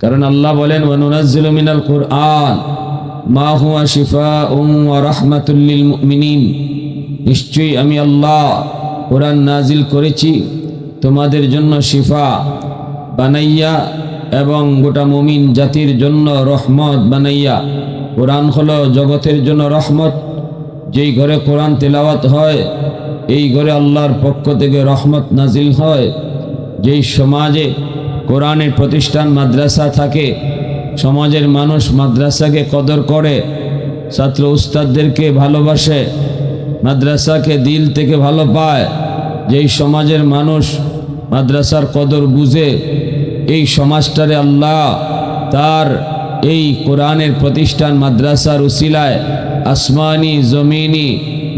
কারণ আল্লাহ বলেন ওয়ানুনাজ্জিলু মিনাল কুরআন মা হুয়া শিফাউন ওয়া রাহমাতুল লিল মুমিনিন, নিশ্চয়ই আমি আল্লাহ কোরআন নাজিল করেছি তোমাদের জন্য শিফা বানাইয়া এবং গোটা মুমিন জাতির জন্য রহমত বানাইয়া। কোরআন হলো জগতের জন্য রহমত। যেই ঘরে কোরআন তেলাওয়াত হয় এই ঘরে আল্লাহর পক্ষ থেকে রহমত নাজিল হয়। যেই সমাজে কোরআনের প্রতিষ্ঠান মাদ্রাসা থাকে, সমাজের মানুষ মাদ্রাসাকে কদর করে, ছাত্র উস্তাদদেরকে ভালোবাসে, মাদ্রাসাকে দিল থেকে ভালো পায়, যেই সমাজের মানুষ মাদ্রাসার কদর বুঝে, এই সমাজটারে আল্লাহ তার এই কোরআনের প্রতিষ্ঠান মাদ্রাসার উসিলায় আসমানি জমিনি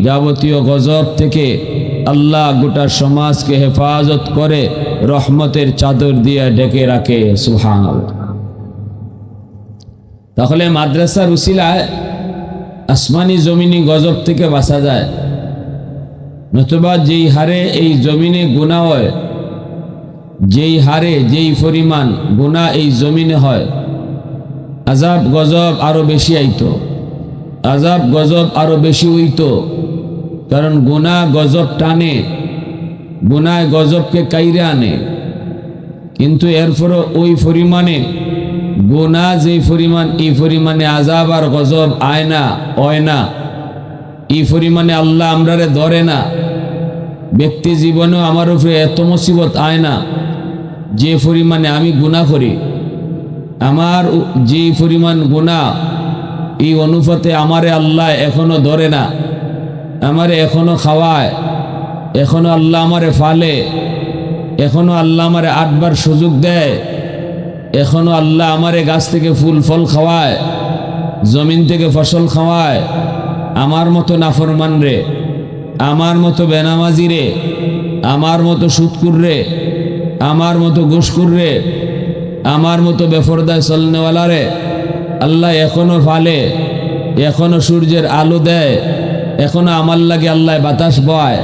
যাবতীয় গজব থেকে আল্লাহ গোটা সমাজকে হেফাজত করে রহমতের চাদর দিয়ে ঢেকে রাখে। সুবহানাল্লাহ। তাহলে মাদ্রাসার উসিলায় আসমানি জমিনি গজব থেকে বাঁচা যায়। নতুবা যেই হারে এই জমিনে গুনাহ হয়, যেই হারে যেই পরিমাণ গুনাহ এই জমিনে হয়, আযাব গজব আরো বেশি আইতো, আযাব গজব আরো বেশি হইতো। কারণ গুনাহ গজব টানে, গুনাহ গজবকে কাইরে আনে। কিন্তু এরপরও ওই পরিমাণে গুনাহ যেই পরিমাণ, এই পরিমাণে আযাব আর গজব আয় না, হয় না। এই পরিমাণে আল্লাহ আমরারে ধরে না। ব্যক্তি জীবনেও আমার উপরে এত মুসিবত আয় না যে পরিমাণে আমি গুনাহ করি। আমার যে পরিমাণ গুনাহ, এই অনুপাতে আমারে আল্লাহ এখনো ধরে না, আমারে এখনো খাওয়ায়, এখনো আল্লাহ আমারে ফালে, এখনো আল্লাহ আমারে 8 বার সুযোগ দেয়, এখনো আল্লাহ আমারে গাছ থেকে ফুল ফল খাওয়ায়, জমিন থেকে ফসল খাওয়ায়। আমার মতো নাফরমান রে, আমার মতো বেনামাজি রে, আমার মতো সুদকুর রে, আমার মতো ঘুষখোর রে, আমার মতো বেফরদায় চলনেওয়ালা রে আল্লাহ এখনো ফালে, এখনো সূর্যের আলো দেয়, এখনো আমার লাগে আল্লাহ বাতাস বয়,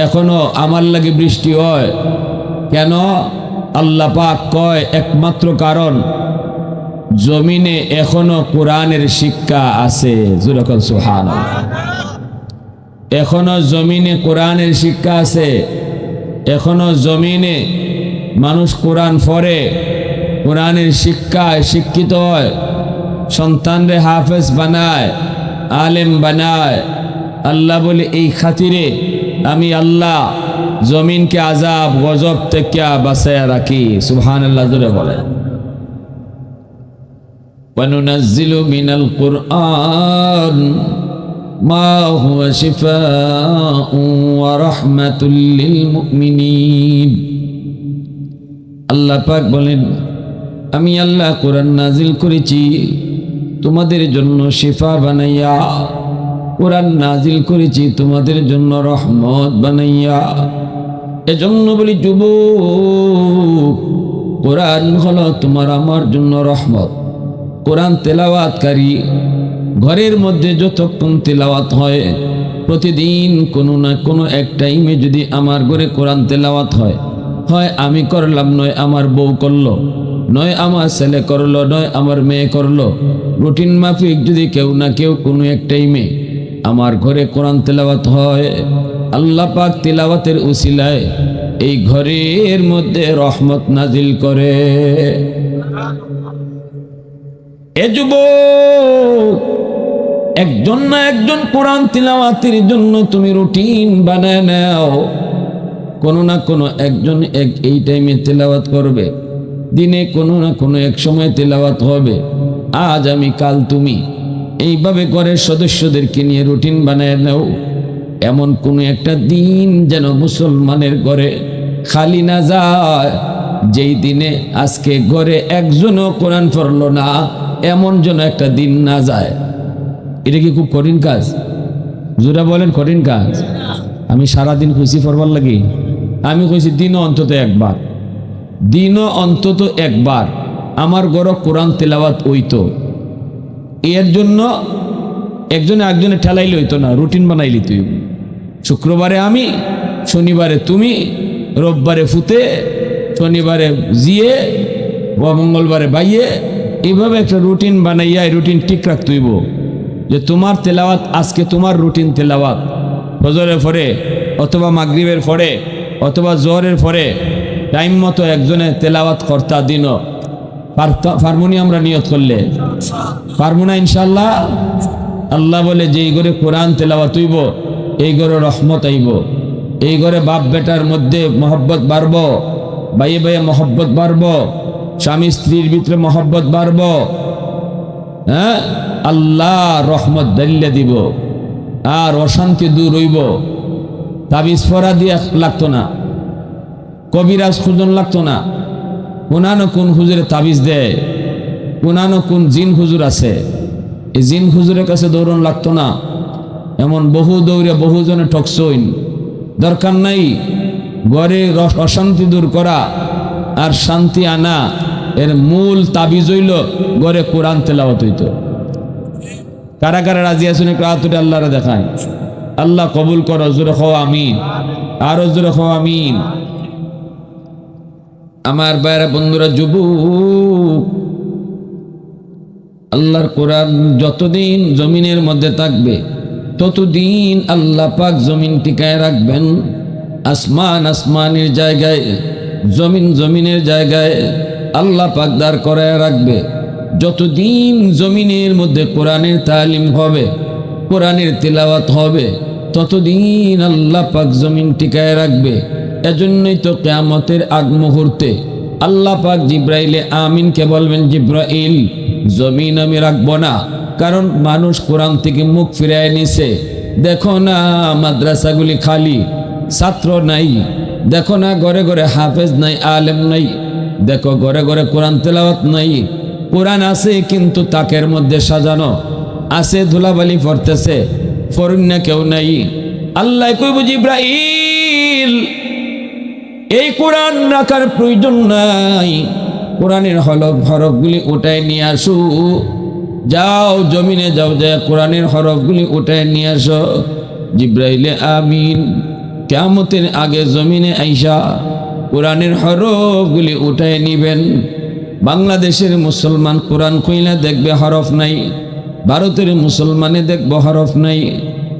এখনো আমার লাগে বৃষ্টি হয়। কেন? আল্লাহ পাক কয় একমাত্র কারণ জমিনে এখনো কোরআনের শিক্ষা আছে। যুরকল সুবহানাল্লাহ। এখনো জমিনে কোরআনের শিক্ষা আছে, এখনো জমিনে মানুষ কোরআন পড়ে, কোরআনের শিক্ষায় শিক্ষিত হয়, সন্তানরে হাফেজ বানায়, আলেম বানায়। আল্লাহ বলে এই খাতিরে আমি আল্লাহ জমিনকে আযাব গজব থেকে বাঁচায়া রাখি। সুবহানাল্লাহ জোরে বলেন। ওয়ানুনাজ্জিলু মিনাল কুরআন মা হুয়া শিফাউন ওয়া রাহমাতুল লিল মুমিনিন। আল্লাহ পাক বলেন আমি আল্লাহ কোরআন নাজিল করেছি তোমাদের জন্য শিফা বানাইয়া, কোরআন নাজিল করেছি তোমাদের জন্য রহমত বানাইয়া। এজন্য বলি যুবক, কোরআন হলো তোমার আমার জন্য রহমত। কোরআন তেলাওয়াতকারী ঘরের মধ্যে যতক্ষণ তেলাওয়াত হয়, প্রতিদিন কোনো না কোনো এক টাইমে যদি আমার ঘরে কোরআন তেলাওয়াত হয়, হয় আমি করলাম, নয় আমার বউ করলো, নয় আমার ছেলে করলো, নয় আমার মেয়ে করলো, রুটিন মাফিক যদি কেউ না কেউ কোনো এক টাইমে আমার ঘরে কোরআন তেলাওয়াত হয়, আল্লাহ পাক তেলাওয়াতের উসিলায় এই ঘরের মধ্যে রহমত নাজিল করে। এ যুবক, একজন না একজন কোরআন তিলাওয়াতের জন্য তুমি রুটিন বানায় নাও। কোনো না কোনো একজন এই টাইমে তেলাওয়াত করবে, দিনে কোনো না কোনো এক সময় তেলাওয়াত হবে। আজ আমি কাল তুমি, এইভাবে ঘরের সদস্যদেরকে নিয়ে রুটিন বানায় নাও। এমন কোনো একটা দিন যেন মুসলমানের ঘরে খালি না যায়, যেই দিনে আজকে ঘরে একজনও কোরআন পড়লো না, এমন যেন একটা দিন না যায়। এটা কি খুব কঠিন কাজ? জোরা বলেন কঠিন কাজ। আমি সারাদিন খুশি পড়বার লাগি, আমি কইছি দিনও অন্তত একবার, দিনও অন্তত একবার আমার ঘরে কোরআন তেলাওয়াত হইতো। এর জন্য একজনে একজনে ঠেলাইলে হইতো না, রুটিন বানাইলি তুই। শুক্রবারে আমি, শনিবারে তুমি, রোববারে ফুতে, শনিবারে জিয়ে, মঙ্গলবারে বাইয়ে এইভাবে একটা রুটিন বানাইয়া এই রুটিন ঠিক রাখতে হইব যে তোমার তেলাওয়াত আজকে তোমার রুটিন তেলাওয়াত ফজরের পরে অথবা মাগরিবের পরে অথবা জোহরের পরে টাইম মতো একজনে তেলাওয়াত কর্তা দিনও পারমুনি আমরা নিয়ত করলে পারবো না ইনশাল্লাহ। আল্লাহ বলে যে এই ঘরে কোরআন তেলাওয়াত হইব এই ঘরে রহমত আইব, এই ঘরে বাপ বেটার মধ্যে মহব্বত বাড়ব, বাইয়ে বাইয়ে মহব্বত বাড়ব, স্বামী স্ত্রীর ভিতরে মহব্বত বাড়ব, হ্যাঁ আল্লাহ রহমত দাল্লে দিব আর অশান্তি দূর হইব। তাবিজ ফরা দিয়ে লাগতো না, কবিরাজ খুঁজন লাগতো না, কোনানো কোন হুজুরে তাবিজ দেয়, কোনানো কোন জিন হুজুর আছে এই জিন হুজুরের কাছে দৌড়ন লাগতো না। এমন বহু দৌড়ে বহুজনে ঠকসইন, দরকার নাই। ঘরে অশান্তি দূর করা আর শান্তি আনা এর মূল তাবিজ হইল ঘরে কোরআন তেলাওয়াত হইত। কারা কারা রাজি আছেন একটু হাতটা আল্লাহরে দেখায়। আল্লাহ কবুল করো, জোরে খাও আমিন, আরো জোরে খাও আমিন। আমার বাইরা বন্ধুরা, যুবক, আল্লাহর কোরআন যতদিন জমিনের মধ্যে থাকবে ততদিন আল্লাহ পাক জমিন টিকায় রাখবেন। আসমান আসমানের জায়গায়, জমিন জমিনের জায়গায় আল্লাহ পাক দাঁড় করায় রাখবে। যতদিন জমিনের মধ্যে কোরআনের তালিম হবে, কোরআনের তিলাওয়াত হবে, ততদিন আল্লাহ পাক জমিন টিকায় রাখবে। এজন্যই তো কিয়ামতের আগ মুহূর্তে আল্লাহ পাক জিব্রাইলে আমিনকে বলবেন, জিব্রাইল জমিন আমি রাখবো না, কারণ মানুষ কোরআন থেকে মুখ ফিরায় নিছে। দেখো না মাদ্রাসাগুলি খালি, ছাত্র নাই। দেখো না ঘরে ঘরে হাফেজ নাই, আলেম নাই। দেখো ঘরে ঘরে কোরআন তেলাওয়াত নাই। কোরআন আছে কিন্তু তাকের মধ্যে সাজানো আছে, ধুলাবালি পড়তেছে, ফরুন না কেউ নাই। আল্লাহ কইব, জিব্রাইল এই কোরআন রাখার প্রয়োজন নাই, কোরআনের হরফগুলি উঠায় নিয়ে আসো। যাও জমিনে যাও, যায় কোরআনের হরফগুলি উঠায় নিয়ে আসো। জিব্রাইলে আমিন কিয়ামতের আগে জমিনে আইসা কোরআনের হরফগুলি উঠায় নিবেন। বাংলাদেশের মুসলমান কোরআন কইলা দেখবে হরফ নাই, ভারতের মুসলমানে দেখব হরফ নাই,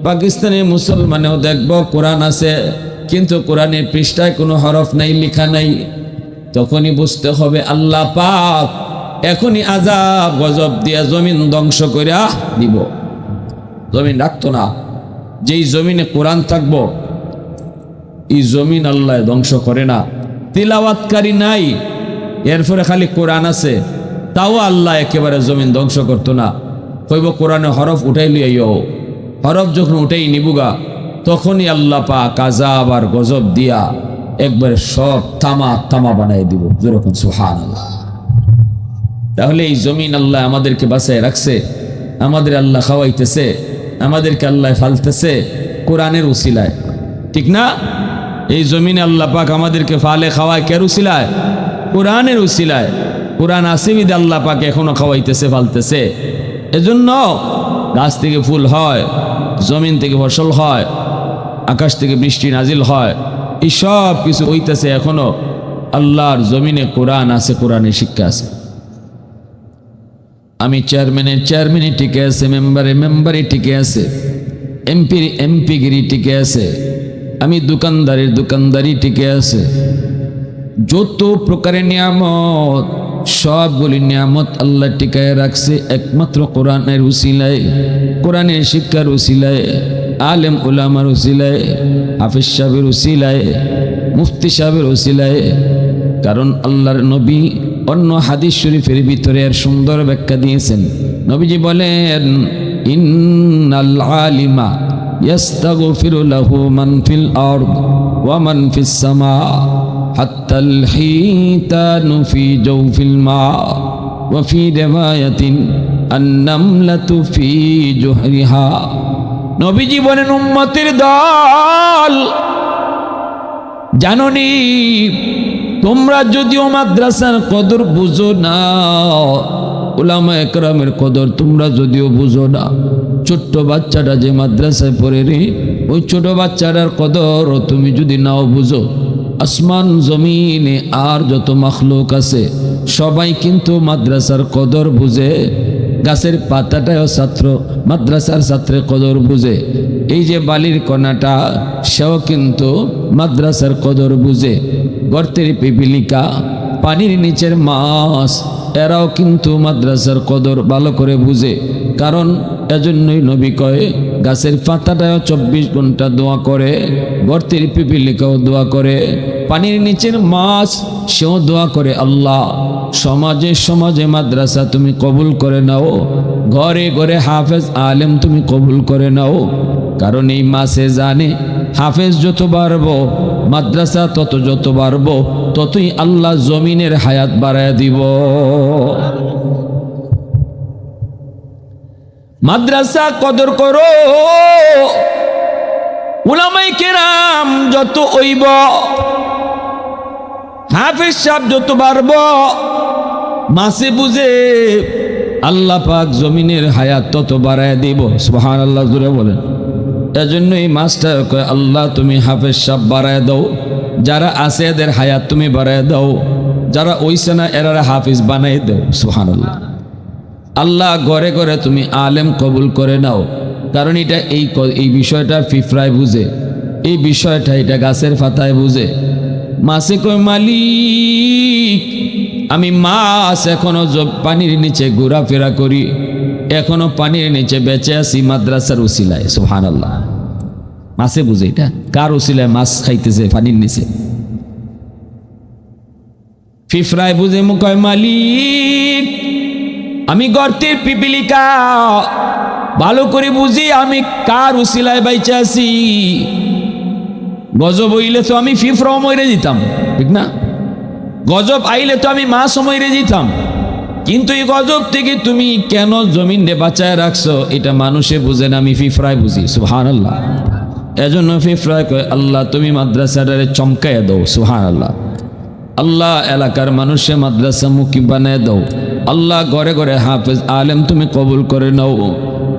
পাকিস্তানের মুসলমানেও দেখব কোরআন আছে কিন্তু কোরআনের পৃষ্ঠায় কোনো হরফ নাই, লেখা নাই। তখনই বুঝতে হবে আল্লাহ পাক এখনই আযাব গজব দিয়া জমিন ধ্বংস কইরা দিব। জমিন রাখতো না। যেই জমিনে কোরআন থাকবো এই জমিন আল্লাহ ধ্বংস করে না। তিলাওয়াতকারী নাই, এরপরে খালি কোরআন আছে, তাও আল্লাহ একেবারে জমিন ধ্বংস করতো না। কইব কোরআনে হরফ উঠাই লইয়াইও। হরফ যখন উঠাই নিবুগা তখনই আল্লাহ পাক আযাব আর গজব দিয়া একবারে সব তামা তামা বানাই দিব। যেরকম সুবহানাল্লাহ। তাহলে এই জমিন আল্লাহ আমাদেরকে বাঁচায় রাখছে, আমাদের আল্লাহ খাওয়াইতেছে, আমাদেরকে আল্লাহ ফালতেছে কোরআনের উসিলায়, ঠিক না? এই জমিনে আল্লাহ পাক আমাদেরকে ফালে খাওয়ায় কের উসিলায়? কোরআনের উসিলায়। কোরআন আসিবিদে আল্লাহ পাক এখনো খাওয়াইতেছে, ফালতেছে। এজন্য গাছ থেকে ফুল হয়, জমিন থেকে ফসল হয়, আকাশ থেকে বৃষ্টি নাজিল হয়, এই সব কিছু হইতেছে এখনো আল্লাহর জমিনে। কোরআন আছে, কোরআনের শিক্ষা আছে। আমি চেয়ারম্যানে টিকে আছে, মেম্বারে টিকে আছে, এমপিগিরি টিকে আছে, আমি দোকানদারি টিকে আছে। যত প্রকারের নিয়ামত, সবগুলি নিয়ামত আল্লাহ টিকায় রাখছে একমাত্র কোরআনের উসিলায়, কোরআনের শিক্ষার উসিলায়, আলেম উলামার উসিলায়, হাফিজ সাহেবের উসিলায়, মুফতি সাহেবের উসিলায়। কারণ আল্লাহর নবী অন্য হাদিস শরীফের ভিতরে এর সুন্দর ব্যাখ্যা দিয়েছেন। নবীজি বলেন, ইন্নাল আলিমা ইয়াস্তাগফিরু লাহু মান ফিল আরদ ওয়া মান ফিস সামা হাত্তাল হিতানু ফি জাওফিল মা ওয়া ফি রিওয়ায়াতিন আন-নামলাতু ফি জুহরিহা। নবীজি বলেন, উম্মতের দল, জানোনি তোমরা যদিও মাদ্রাসার কদর বুঝো না, উলামা একরামের কদর তোমরা যদিও বুঝো না, ছোট্ট বাচ্চাটা যে মাদ্রাসায় পড়ে রে, ওই ছোট বাচ্চাটার কদর তুমি যদি নাও বুঝো, আসমান জমিনে আর যত মাখলুক আছে সবাই কিন্তু মাদ্রাসার কদর বুঝে, গাছের পাতাটাও ছাত্র মাদ্রাসার ছাত্রের কদর বুঝে, এই যে বালির কণাটা সেও কিন্তু মাদ্রাসার কদর বুঝে, গর্তের পিপিলিকা, পানির নিচের মাছ, এরাও কিন্তু মাদ্রাসার কদর ভালো করে বুঝে। কারণ এজন্যই নবী কয় গাছের পাতাটাও 24 ঘন্টা দোয়া করে, গর্তের পিপিলিকাও দোয়া করে, পানির নিচের মাছ সেও দোয়া করে, আল্লাহ সমাজে সমাজে মাদ্রাসা তুমি কবুল করে নাও, ঘরে ঘরে হাফেজ আলেম তুমি কবুল করে নাও। কারণ এই মাসে জানে হাফেজ যত বাড়বো, মাদ্রাসা তত যত বাড়বো, ততই আল্লাহ জমিনের হায়াত বাড়ায় দিব। মাদ্রাসা কদর করো, উলামায়ে কেরাম যত হইব, হাফেজ সাহেব যত বাড়ব, মাসে বুঝে আল্লাহ পাক জমিনের হায়াত তত বাড়ায় দিব। সুবহানাল্লাহ জোরে বলেন। এজন্য এই মাসটা কয় আল্লাহ তুমি হাফেজ সাহেব বাড়ায় দাও, যারা আছে এদের হায়াত তুমি বাড়ায় দাও, যারা ওইসে না এরা হাফিজ বানাই দাও। সুবহানাল্লাহ। আল্লাহ ঘরে ঘরে তুমি আলেম কবুল করে নাও। কারণ এটা এই বিষয়টা ফিফরায় বুঝে, এই বিষয়টা এটা গাছের পাতায় বুঝে। মাছে কয় মালিক আমি মাছ এখনো পানির নিচে ঘোরাফেরা করি, এখনো পানির নিচে বেঁচে আছি মাদ্রাসার উসিলায়। সুবহানাল্লাহ। মাছে বুঝে এটা কার উসিলায় মাছ খাইতেছে পানির নিচে। ফিফরায় বুঝে কয় মালিক আমি গর্তের পিপিলিকা, ভালো করে বুঝি আমি কার উসিলায় বাইচে আছি। গজব হইলে তো আমি ফিফরাও মরে দিতাম, ঠিক না? গজব আইলে তো আমি মাছ মরে দিতাম, কিন্তু এই গজব থেকে তুমি কেন জমিন রে বাঁচায় রাখছো এটা মানুষে বুঝে না, আমি ফিফরায় বুঝি। সুবহানাল্লাহ। এজন্য ফিফরায় কয় আল্লাহ তুমি মাদ্রাসাটারে চমকাইয়া দাও। সুবহানাল্লাহ। আল্লাহ এলাকার মানুষে মাদ্রাসা মুখী বানায় দাও, আল্লাহ ঘরে ঘরে হাফেজ আলেম তুমি কবুল করে নাও।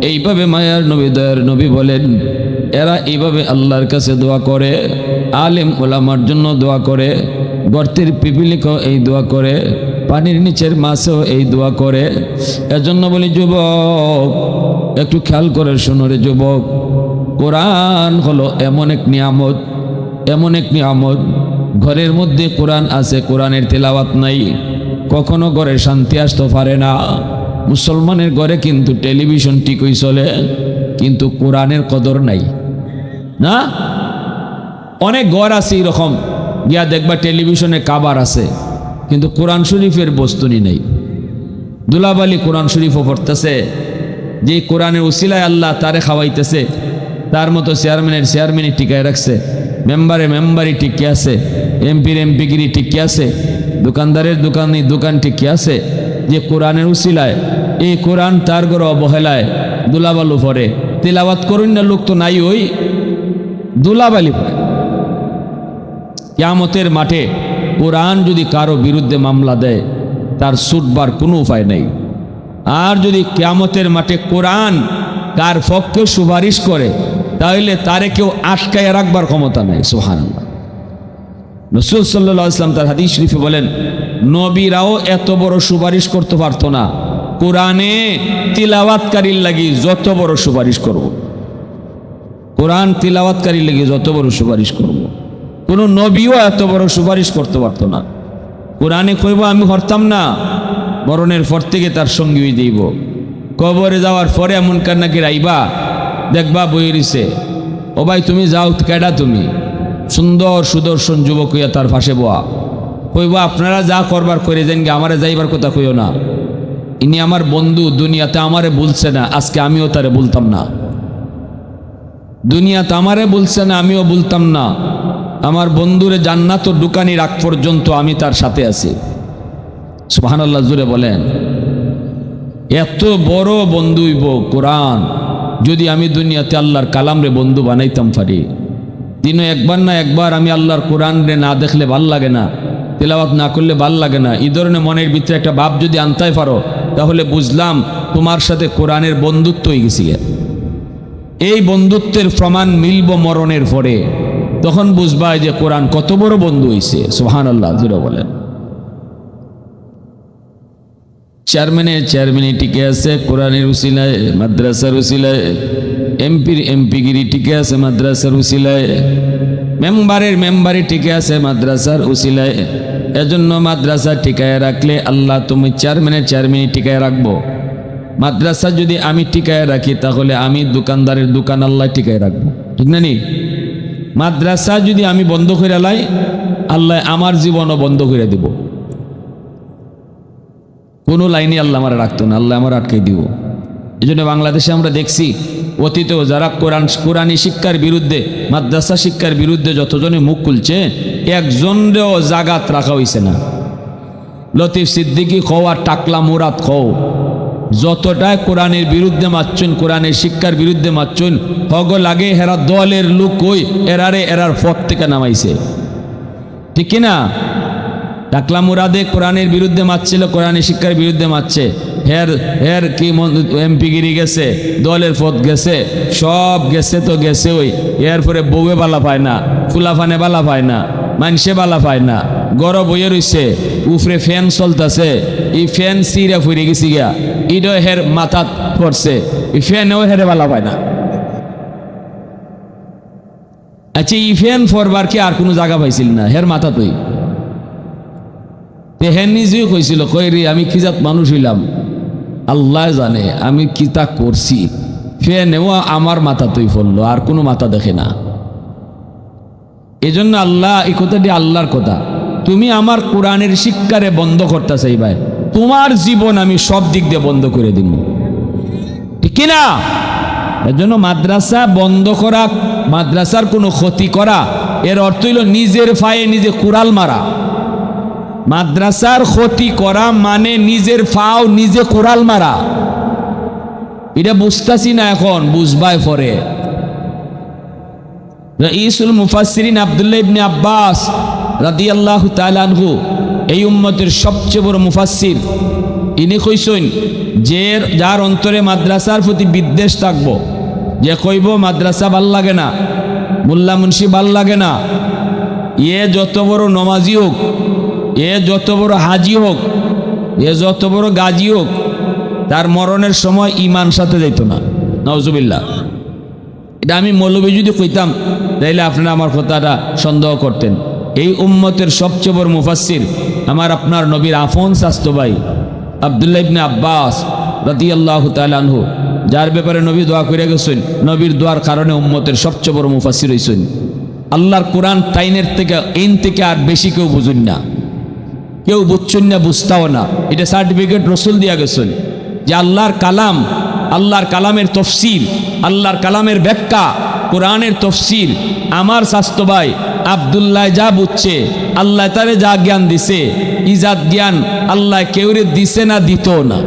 এইভাবে মায়ার নবী দয়ার নবী বলেন, এরা এইভাবে আল্লাহর কাছে দোয়া করে, আলেম ওলামার জন্য দোয়া করে, গর্তের পিপিলিকাও এই দোয়া করে, পানির নিচের মাছও এই দোয়া করে। এজন্য বলি যুবক একটু খেয়াল করে শোনো রে যুবক, কোরআন হলো এমন এক নিয়ামত, এমন এক নিয়ামত, ঘরের মধ্যে কোরআন আছে, কোরআনের তেলাওয়াত নাই, কখনো ঘরে শান্তি আসতে পারে না। মুসলমানের ঘরে কিন্তু টেলিভিশন ঠিকই চলে, কিন্তু কোরআনের কদর নাই না। অনেক ঘর আছে এরকম, গিয়া দেখবা টেলিভিশনে কাবার আছে, কিন্তু কোরআন শরীফের বস্তুনি নেই। দুলাবালি কোরআন শরীফও পড়তেছে, যে কোরআনের উসিলায় আল্লাহ তারে খাওয়াইতেছে, তার মতো চেয়ারম্যানই টিকায় রাখছে, মেম্বারি টিকে আছে, এমপির এমপিগিরি টিকে আছে, দোকানদারের দোকান টিকে আছে, যে কোরআনের উসিলায় এই কোরআন তার ঘরে অবহেলায় দুলাবালু পড়ে, তিলাওয়াত করুন না লোক তো নাই, ওই দুলাবালি পড়ে। কিয়ামতের মাঠে কোরআন যদি কারো বিরুদ্ধে মামলা দেয় তার ছুটবার কোনো উপায় নেই। আর যদি কিয়ামতের মাঠে কোরআন কার পক্ষে সুপারিশ করে তাহলে তারে কেউ আটকায় রাখবার ক্ষমতা নেই। সুবহানাল্লাহ। রাসূল সাল্লাল্লাহু আলাইহি ওয়াসাল্লাম তার হাদিস শরীফে বলেন, নবীরাও এত বড় সুপারিশ করতে পারতো না, কোরআনে তিলাওয়াতকারীর লাগি যত বড় সুপারিশ করব, কোরআন তিলাওয়াতকারীর লাগি যত বড় সুপারিশ করব, কোনো নবীও এত বড় সুপারিশ করতে পারতো না। কোরআনে কইব আমি করতাম না, মরণের পর থেকে তার সঙ্গী হয়ে দিব। কবরে যাওয়ার পরে এমন কান্নাকে রাইবা দেখবা বই রইছে, ও ভাই তুমি যাও, কেডা তুমি? সুন্দর সুদর্শন যুবক হইয়া তার পাশে বোয়া, কইবা আপনারা যা করবার করে দেন গে, আমারে যাইবার কথা কইও না, ইনি আমার বন্ধু, দুনিয়াতে আমারে বলছে না, আজকে আমিও তারে বলতাম না। দুনিয়াতে আমারে বলছে না, আমিও বলতাম না। আমার বন্ধুরে জান্নাত ও দোকানি রাখ পর্যন্ত আমি তার সাথে আছি। সুবহানাল্লাহ জুড়ে বলেন। এত বড় বন্ধু হইব কোরআন, যদি আমি দুনিয়াতে আল্লাহর কালাম রে বন্ধু বানাইতাম পারি। দিনে একবার না একবার আমি আল্লাহর কোরআন রে না দেখলে ভাল লাগে না, তেলাওয়াত না করলে ভাল লাগে না, এই ধরনের মনের ভিতরে একটা ভাব যদি আনতে পারো তাহলে বুঝলাম তোমার সাথে কোরআনের বন্ধুত্ব হয়ে গেছি। এই বন্ধুত্বের প্রমাণ মিলব মরণের পরে, তখন বুঝবা যে কোরআন কত বড় বন্ধু হইছে। সুবহানাল্লাহ জুড়ে বলেন। চেয়ারম্যানে টিকে আছে কোরআনের উসিলায়, মাদ্রাসার উসিলায়। এমপিগিরি টিকে আছে মাদ্রাসার উসিলায়। মেম্বারে টিকে আছে মাদ্রাসার উসিলায়। এজন্য মাদ্রাসা টিকায় রাখলে আল্লাহ তুমি চেয়ারম্যানে টিকায় রাখবো। মাদ্রাসা যদি আমি টিকায় রাখি তাহলে আমি দোকানদারের দোকান আল্লাহ টিকায় রাখবো, ঠিক না নি? মাদ্রাসা যদি আমি বন্ধ করে লাই, আল্লাহ আমার জীবনও বন্ধ করে দেব। কোনো লাইনে আল্লাহ আমার রাখতো না, আল্লাহ আমার আটকে দিব। এই জন্য বাংলাদেশে আমরা দেখছি অতীতেও যারা কোরআনী শিক্ষার বিরুদ্ধে, মাদ্রাসা শিক্ষার বিরুদ্ধে যতজনে মুখ খুলছে, একজনেরও জাগাত রাখা হয়েছে না। লতিফ সিদ্দিকী খও আর টাকলা মুরাদ খও, যতটাই কোরআনের বিরুদ্ধে মারছেন, কোরআনের শিক্ষার বিরুদ্ধে মারছেন, হগ লাগে হেরা দলের লোক কই এরার পথ থেকে নামাইছে, ঠিক কিনা? টাকলা মুরাদে কোরআনের বিরুদ্ধে মারছিল, কোরআনের শিক্ষার বিরুদ্ধে মারছে। হের কি এমপিগিরি গেছে, দলের পথ গেছে, সব গেছে তো গেছে। ওই এরপরে বউয়ে বালা পায় না, ফুলাফানে বালা পায় না, মানুষে বালা পায় না, গরম বইয়ে রইছে, উফরে ফ্যান চলতেছে, এই ফ্যান সিরা ফুরে গেছি গিয়া, ইডো হের মাথাত পড়ছে, এই ফ্যানেও হেরে বালা পায় না। আচ্ছা, এই ফ্যান ফরবার কি আর কোনো জায়গা পাইছিল না হের মাথা তুই? হের নিজেই কইছিল, কই রে আমি কি জাত মানুষ হইলাম, আল্লাহ জানে আমি কি তা করছি। ফ্যানেও আমার মাথা তুই ফললো, আর কোনো মাথা দেখে না। এজন্য আল্লাহ, এই কথাটি আল্লাহর কথা, তুমি আমার কোরআনের শিক্ষারে বন্ধ করতে চাইবাই, তোমার জীবন আমি সব দিক দিয়ে বন্ধ করে দিব, ঠিক কিনা? এর জন্য মাদ্রাসা বন্ধ করা, মাদ্রাসার কোনো ক্ষতি করা, এর অর্থ হইল নিজের পায়ে নিজে কুড়াল মারা। মাদ্রাসার ক্ষতি করা মানে নিজের পাও নিজে কুড়াল মারা। এটা বুঝতাছি না, এখন বুঝবাই পরে। রাইসুল মুফাসসিরিন আব্দুল্লাহ ইবনে আব্বাস রাদিয়াল্লাহু তাআলা আনহু, এই উম্মতের সবচেয়ে বড় মুফাসসির, ইনি কইছেন যে যার অন্তরে মাদ্রাসার প্রতি বিদ্বেষ থাকবো, যে কইব মাদ্রাসা ভাল লাগে না, মোল্লা মুন্সি ভাল লাগে না, এ যত বড় নমাজি হোক, এ যত বড় হাজি হোক, এ যত বড় গাজী হোক, তার মরণের সময় ঈমান সাথে যাইত না। নাউজুবিল্লাহ। এটা আমি মৌলবী যদি কইতাম তাইলে আপনারা আমার কথাটা সন্দেহ করতেন। এই উম্মতের সবচেয়ে বড় মুফাসসির আমার আপনার নবীর আফন স্বাস্থ্য ভাই আব্দুল্লাহ ইবনে আব্বাস রাদিয়াল্লাহু তাআলা আনহু, যার ব্যাপারে নবী দোয়া করে গেছেন, নবীর দোয়ার কারণে উম্মতের সবচেয়ে বড় মুফাসসির হইছেন। আল্লাহর কোরআন টাইনের থেকে ইন থেকে আর বেশি কেউ বুঝুন না, কেউ বুঝছেন না, বুঝতাও না। এটা সার্টিফিকেট রসুল দিয়া গেছেন যে আল্লাহর কালাম, আল্লাহর কালামের তফসির, আল্লাহর কালামের ব্যাখ্যা, কোরআনের তফসির আমার স্বাস্থ্য ভাই আব্দুল্লাহ যা বুঝছে, আল্লাহ তারে যা জ্ঞান দিছে, ইজাত জ্ঞান আল্লাহ কেউরে দিছে না, দিত না।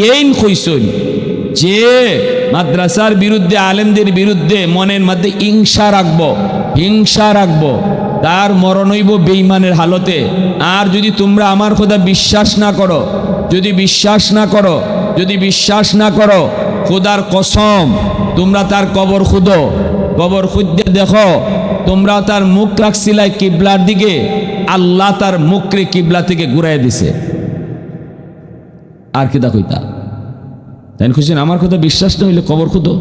এই কইসন যে মাদ্রাসার বিরুদ্ধে, আলেমদের বিরুদ্ধে মনের মধ্যে হিংসা রাখবো, হিংসা রাখবো, তার মরণ হইব বেঈমানের হালতে। আর যদি তোমরা আমার কথা বিশ্বাস না করো, যদি বিশ্বাস না করো, যদি বিশ্বাস না করো, খোদার কসম তোমরা তার কবর খুদো, কবর খুঁজতে দেখো, তোমরা তার মুখ রাখছিলাই কিবলার দিকে, আল্লাহ তার মুখরে কিবলা থেকে ঘুরাই দিছে। আর কি তা কইতা? তাই খুঁজছেন আমার কথা বিশ্বাস না হইলে কবর খুদো,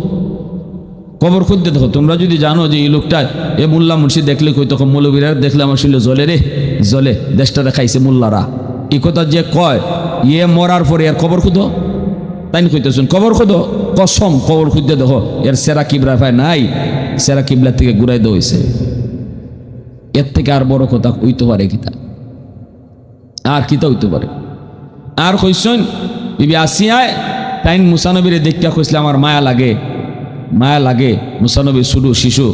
কবর খুঁজতে দেখো। তোমরা যদি জানো যে এই লোকটা, এ মোল্লা মুন্সি দেখলে কই, তখন মৌলবীরা দেখলে আমার শরীরে জ্বলে রে জ্বলে, দেশটা দেখাইছে মোল্লারা, এই কথা যে কয়, ইয়ে মরার পরে এর কবর খুদো, তাই কইতেছেন কবর খুদো, কসম কবর খুঁজতে দেখো, এর সেরা কিবলা পায় নাই, সেরা কিবলা থেকে ঘুরাই দেওয়া হয়েছে। এর থেকে আর বড় কথা হইতে পারে কিতা? আর কিতা হইতে পারে? আর কইছেন বিবি আসিয়ায় তাইন মুসানবীরে দেখিয়া কইসলে আমার মায়া লাগে, মায়া লাগে। মুসানবী শুরু শিশু,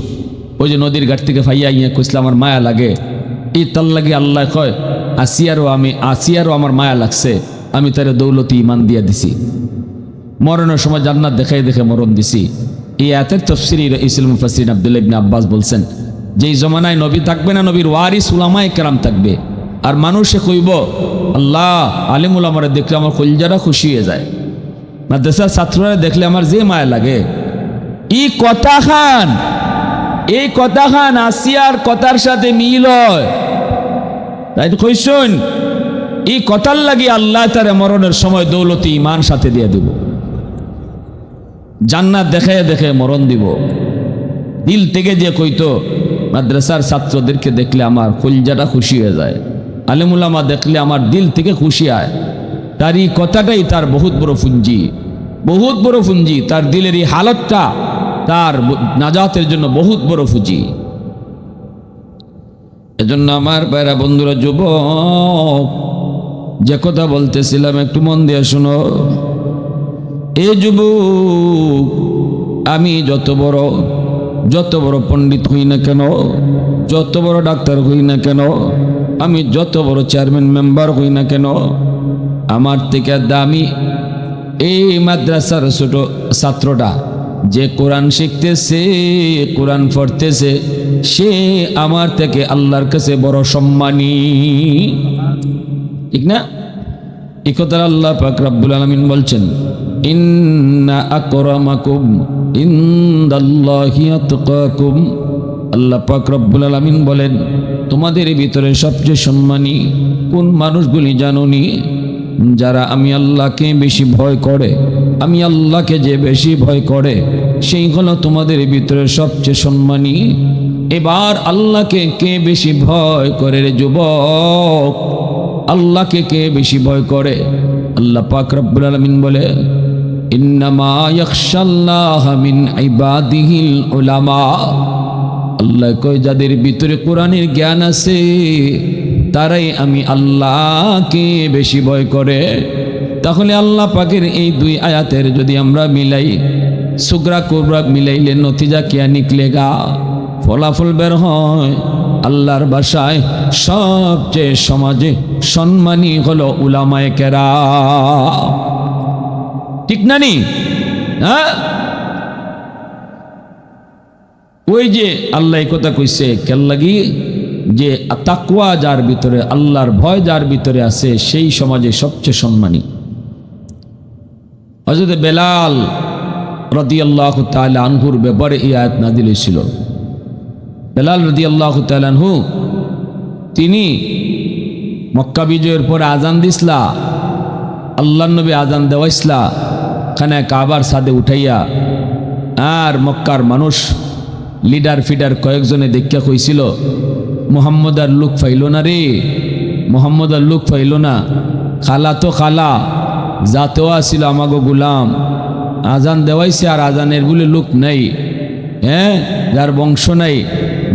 ওই যে নদীর ঘাট থেকে ফাইয়া ইয়া কইসলে আমার মায়া লাগে। এই তার লাগে আল্লাহ কয় আসিয়ারও আমার মায়া লাগছে, আমি তারে দৌলতি ইমান দিয়া দিছি, মরণের সময় জান্নাত দেখাই দেখে মরণ দিছি। এই আয়াতের তাফসীরে রাইসুল মুফাসসিরিন আব্দুল্লাহ ইবনে আব্বাস বলছেন যে এই জমানায় নবী থাকবে না, নবীর ওয়ারিস উলামায়ে কেরাম থাকবে। আর মানুষে কইব আল্লাহ আলিম উলামারে দেখলে আমার কলজাটা খুশি হয়ে যায়, মাদ্রাসার ছাত্ররা দেখলে আমার যে মায়া লাগে। এই কথা খান আসিয়ার কথার সাথে মিল হয়। তাই তো কইছেন এই কথার লাগি আল্লাহ তার মরণের সময় দৌলতি ইমান সাথে দিয়ে দিব, জান্নাত দেখে দেখে মরণ দিব। দিল থেকে যে কইতো মাদ্রাসার ছাত্রদেরকে দেখলে আমার কলজাটা খুশি হয়ে যায়, আলেমুলামা দেখলে আমার দিল থেকে খুশি হয়, তার এই কথাটাই তার বহুত বড় পুঞ্জি, বহুত বড় পুঞ্জি। তার দিলের এই হালতটা তার নাজাতের জন্য বহুত বড় পুঁজি। এজন্য আমার ভাইরা বন্ধুরা, যুবক, যে কথা বলতেছিলাম একটু মন দিয়ে শুনো। এ যুবক, আমি যত বড় পণ্ডিত হই না কেন, যত বড় ডাক্তার হই না কেন, আমি যত বড় চেয়ারম্যান মেম্বার হই না কেন, আমার থেকে দামি এই মাদ্রাসার ছোট ছাত্রটা যে কোরআন শিখতেছে, কোরআন পড়তেছে, সে আমার থেকে আল্লাহর কাছে বড় সম্মানী। ঠিক না? এই কথা আল্লাহ পাক রব্বুল আলামিন বলছেন, ইন্না আকরামাকুম ইনদাল্লাহি আতকাকুম। আল্লাহ পাক রব্বুল আলামিন বলেন, তোমাদের ভিতরে সবচেয়ে সম্মানী কোন মানুষগুলি জানোনি? যারা আমি আল্লাহকে বেশি ভয় করে, আমি আল্লাহকে যে বেশি ভয় করে, সেই হলো তোমাদের ভিতরে সবচেয়ে সম্মানী। এবার আল্লাহকে কে বেশি ভয় করে রে যুবক? আল্লাহকে কে বেশি ভয় করে? আল্লাহ পাক রব্বুল আলামিন বলে, ইন্নামা ইয়াখশাল্লাহা মিন ইবাদিহিল উলামা। আল্লাহ কয়, যাদের ভিতরে কোরআনের জ্ঞান আছে তারাই আমি আল্লাহকে বেশি ভয় করে। তাহলে আল্লাহ পাকের এই দুই আয়াতের যদি আমরা মিলাই, সুগরা কুবরা মিলাইলে নতিজা কিয়া নিকলেগা, ফলাফল বের হয় আল্লাহর ভাষায় সবচেয়ে সমাজে সম্মানী হলো উলামায়ে কেরাম। ঠিক না নি? হ্যাঁ, ওই যে আল্লাহ এই কথা কইছে কেন লাগি, যে তাকওয়া যার ভিতরে, আল্লাহর ভয় যার ভিতরে আছে, সেই সমাজে সবচেয়ে সম্মানী। হযরত বেলাল রাদিয়াল্লাহু তাআলা আনহুর ব্যাপারে এই আয়াত নাযিল হয়েছিল। বেলাল রাদিয়াল্লাহু তাআলা আনহু, তিনি মক্কা বিজয়ের পরে আজান দিসলা, আল্লাহর নবী আজান দেওয়াইসলা খানে কাবার ছাদে উঠাইয়া, আর মক্কার মানুষ লিডার ফিডার কয়েকজনে দেখিয়া কইছিল, মুহাম্মদ আর লুক ফাইল না রে, মুহাম্মদ আর লুক ফাইল না, খালা তো খালা, যাতেও আসিল আমাগো গুলাম, আজান দেওয়াইছে আর আজানের বলে লোক নাই, হ্যাঁ, যার বংশ নাই,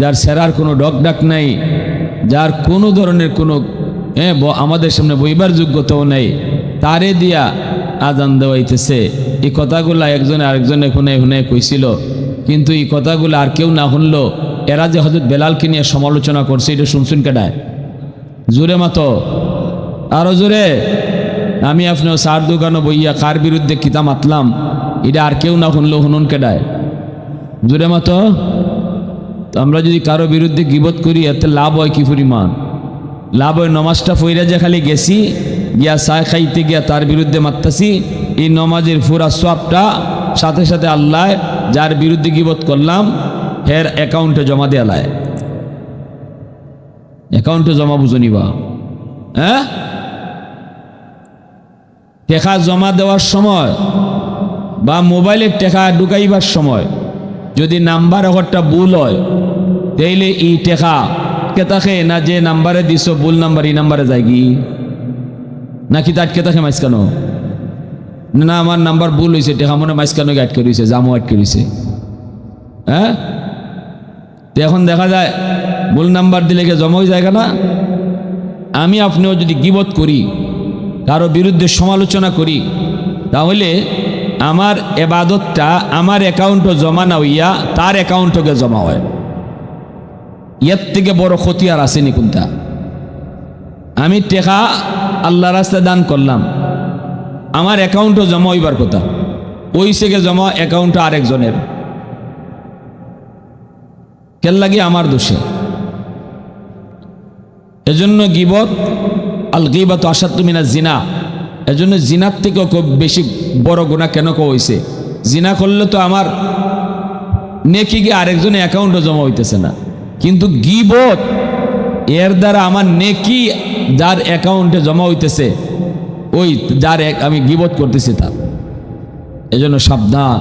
যার সেরার কোনো ডক ডাক নাই, যার কোনো ধরনের কোনো আমাদের সামনে বইবার যোগ্যতাও নাই, তারে দিয়া আজান দেওয়াইতেছে। এই কথাগুলা একজনে আরেকজনে শুনে শুনে কইছিল, কিন্তু এই কথাগুলো আর কেউ না শুনলো। এরা যে হযরত বেলালকে নিয়ে সমালোচনা করছে, এটা শুনছুন কেডায়? জোরে মাতো, আরো জোরে। আমি আপনার সার দোকানে বইয়া কার বিরুদ্ধে কিতা মাতলাম, এটা আর কেউ না শুনলো, শুনুন কেডায়? জোরে মাতো। আমরা যদি কারো বিরুদ্ধে গিবত করি, এতে লাভ হয় কি পরিমাণ? লাভ হয় নমাজটা ফইরা যে খালি গেছি, গিয়া চায় খাইতে গিয়া তার বিরুদ্ধে মারতাছি, এই নমাজের পুরা সওয়াবটা সাথে সাথে আল্লাহ যার বিরুদ্ধে গিবত করলাম হের অ্যাকাউন্টে জমা দেয়া লাই। অ্যাকাউন্টে জমা বুঝনিবা? হ্যাঁ, টাকা জমা দেওয়ার সময় বা মোবাইলের টাকা ঢুকাইবার সময় যদি নাম্বার একটা ভুল হয়, তাইলে এই টাকা কে থাকে না, যে নাম্বারে দিছ ভুল নাম্বার, এই নাম্বারে যায় কি নাকি তাটকে থাকে মাঝখানো? না, আমার নাম্বার ভুল হয়েছে, টাকা মনে মাঝখানো আটকে রয়েছে, জামও আটকে রয়েছে। হ্যাঁ, তো এখন দেখা যায় ভুল নাম্বার দিলে গিয়ে জমা হয়ে যায় না। আমি আপনিও যদি গিবত করি, কারো বিরুদ্ধে সমালোচনা করি, তাহলে আমার এবাদতটা আমার অ্যাকাউন্টও জমা না হইয়া তার অ্যাকাউন্টকে জমা হয়। এর থেকে বড় ক্ষতি আর আসেনি কোনটা? আমি টাকা আল্লাহ রাস্তায় দান করলাম, আমার অ্যাকাউন্টও জমা হইবার কথা, ওই থেকে জমা অ্যাকাউন্ট আরেকজনের, কেন লাগে? আমার দোষে। এজন্য গিবত, আল গীবাতু আশাদ্দু মিনাজ জিনা, এজন্য জিনার থেকেও খুব বেশি বড় গুনাহ কেন হইছে? জিনা করলে তো আমার নেকি গিয়ে আরেকজনের অ্যাকাউন্টও জমা হইতেছে না, কিন্তু গিবত এর দ্বারা আমার নেকি যার অ্যাকাউন্টে জমা হইতেছে ওই যার আমি গীবত করতেছি তার। এজন্য সাবধান,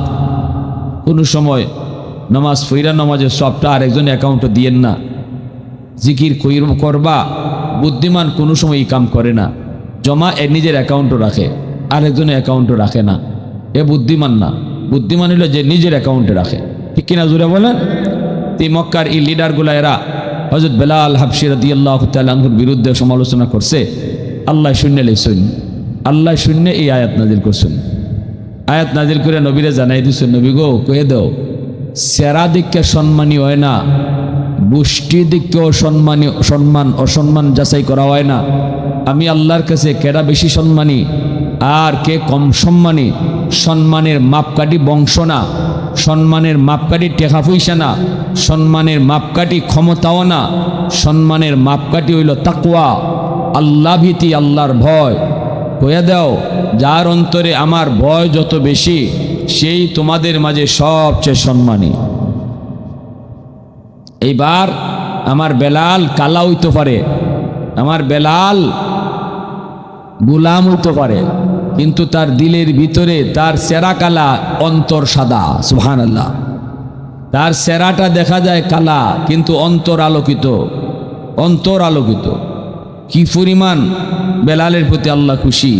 কোনো সময় নামাজ ফইরা নামাজের সবটা আরেকজন অ্যাকাউন্টে দিয়েন না। জিকির করবা, বুদ্ধিমান কোনো সময় এই কাম করে না, জমা নিজের অ্যাকাউন্টও রাখে, আরেকজনের অ্যাকাউন্টও রাখে না। এ বুদ্ধিমান না। বুদ্ধিমান হলো যে নিজের অ্যাকাউন্টে রাখে। ঠিক কিনা জুড়ে বলেন? এই মক্কার এই লিডারগুলো এরা হযরত বেলাল হাবশী রাদিয়াল্লাহু তাআলা আনহুর বিরুদ্ধে সমালোচনা করছে। আল্লাহ শূন্য লেখছেন, আল্লাহ শূন্য এই আয়াত নাজিল করছেন। আয়াত নাজিল করে নবীরে জানাই দিচ্ছেন, নবী গো কয়ে দাও, সেরা দিককে সম্মানী হয় না, গোষ্ঠী দিককেও অসম্মান যাচাই করা হয় না। আমি আল্লাহর কাছে কেডা বেশি সম্মানী আর কে কম সম্মানী, সম্মানের মাপকাঠি বংশ না, সম্মানের মাপকাঠি টেকা পয়সা না, সম্মানের মাপকাঠি ক্ষমতাও না, সম্মানের মাপকাঠি হইল তাকওয়া, আল্লাহ ভীতি, আল্লাহর ভয়। কয়ে দাও, যার অন্তরে আমার ভয় যত বেশি সেই তোমাদের মাঝে সবচেয়ে সম্মানী। এইবার আমার বেলাল কালা হইতে পারে, আমার বেলাল গোলাম হইতে পারে, কিন্তু তার দিলের ভিতরে তার সেরা কালা, অন্তর সাদা। সুবহানাল্লাহ। তার সেরাটা দেখা যায় কালা, কিন্তু অন্তর আলোকিত, অন্তর আলোকিত। কি পরিমাণ বেলালের প্রতি আল্লাহ খুশি।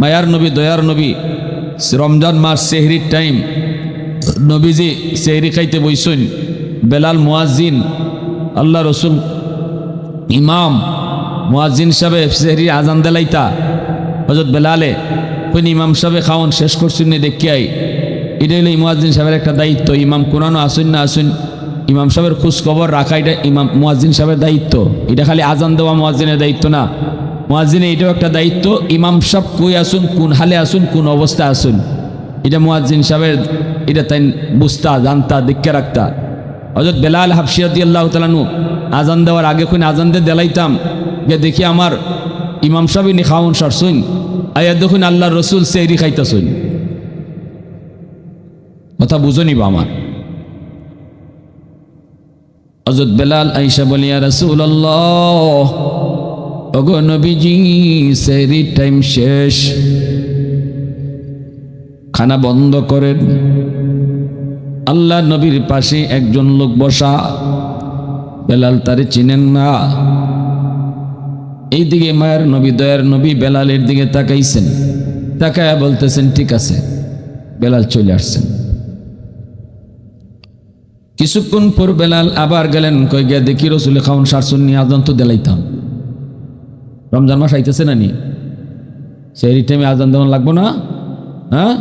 মায়ার নবী, দয়ার নবী, রমজান মাস সেহরির টাইম, নবীজি সেহরি খাইতে বইসেন, বেলাল মুয়াজ্জিন, আল্লাহ রসুল ইমাম, মুয়াজ্জিন সাহেব সেহরি আজান দেলাইতা, হযরত বেলালে কোন ইমাম সাহেব খাওয়ান শেষ করছেন না দেখিয়াই। এটা হলো মুয়াজ্জিন সাহেবের একটা দায়িত্ব। ইমাম কোরআনও আসুন না আসুন, ইমাম সাহেবের খোঁজ খবর রাখা এটা ইমাম মুয়াজ্জিন সাহেবের দায়িত্ব। এটা খালি আজান দেওয়া মুয়াজ্জিনের দায়িত্ব না, মুয়াজ্জিনের এটাও একটা দায়িত্ব। ইমাম সাহেব কই আসুন, কোন হালে আসুন, কোন অবস্থায় আসুন, এটা মুয়াজ্জিন সাহেবের, এটা তাই বুঝতা, জানতা, দেখে রাখতা। হযরত বেলাল হাবশী রাদিয়াল্লাহু তাআলা আনহু আজান দেওয়ার আগে কোন আজান দিয়ে দেলাইতাম, যে দেখি আমার ইমাম সাহেব নি খাওয়ান সারছুন, আয়া দেখুন আল্লাহর রসুল সেহরি খাইতাছুন। কথা বুঝো নিবা আমার। হযরত বেলাল আয়েশা বলি, ইয়া রাসূলুল্লাহ, ওগো নবীজি সেহরি টাইম শেষ, খানা বন্ধ করেন। আল্লাহ নবীর পাশে একজন লোক বসা, বেলাল তারে চিনেন না। এইদিকে মায়ের নবী, দয়ার নবী বেলালের দিকে তাকাইছেন, তাকায়া বলতেছেন ঠিক আছে। বেলাল চলে আসছেন। কিছুক্ষণ পর বেলাল আবার গেলেন, কই গিয়া দেখি রসুল খাওন সারসুন নিয়ে আজান তো দেলাইতাম। রমজান মাস আইতেছে না নি, সেই টাইমে আজান দেওয়ান লাগবো না? হ্যাঁ,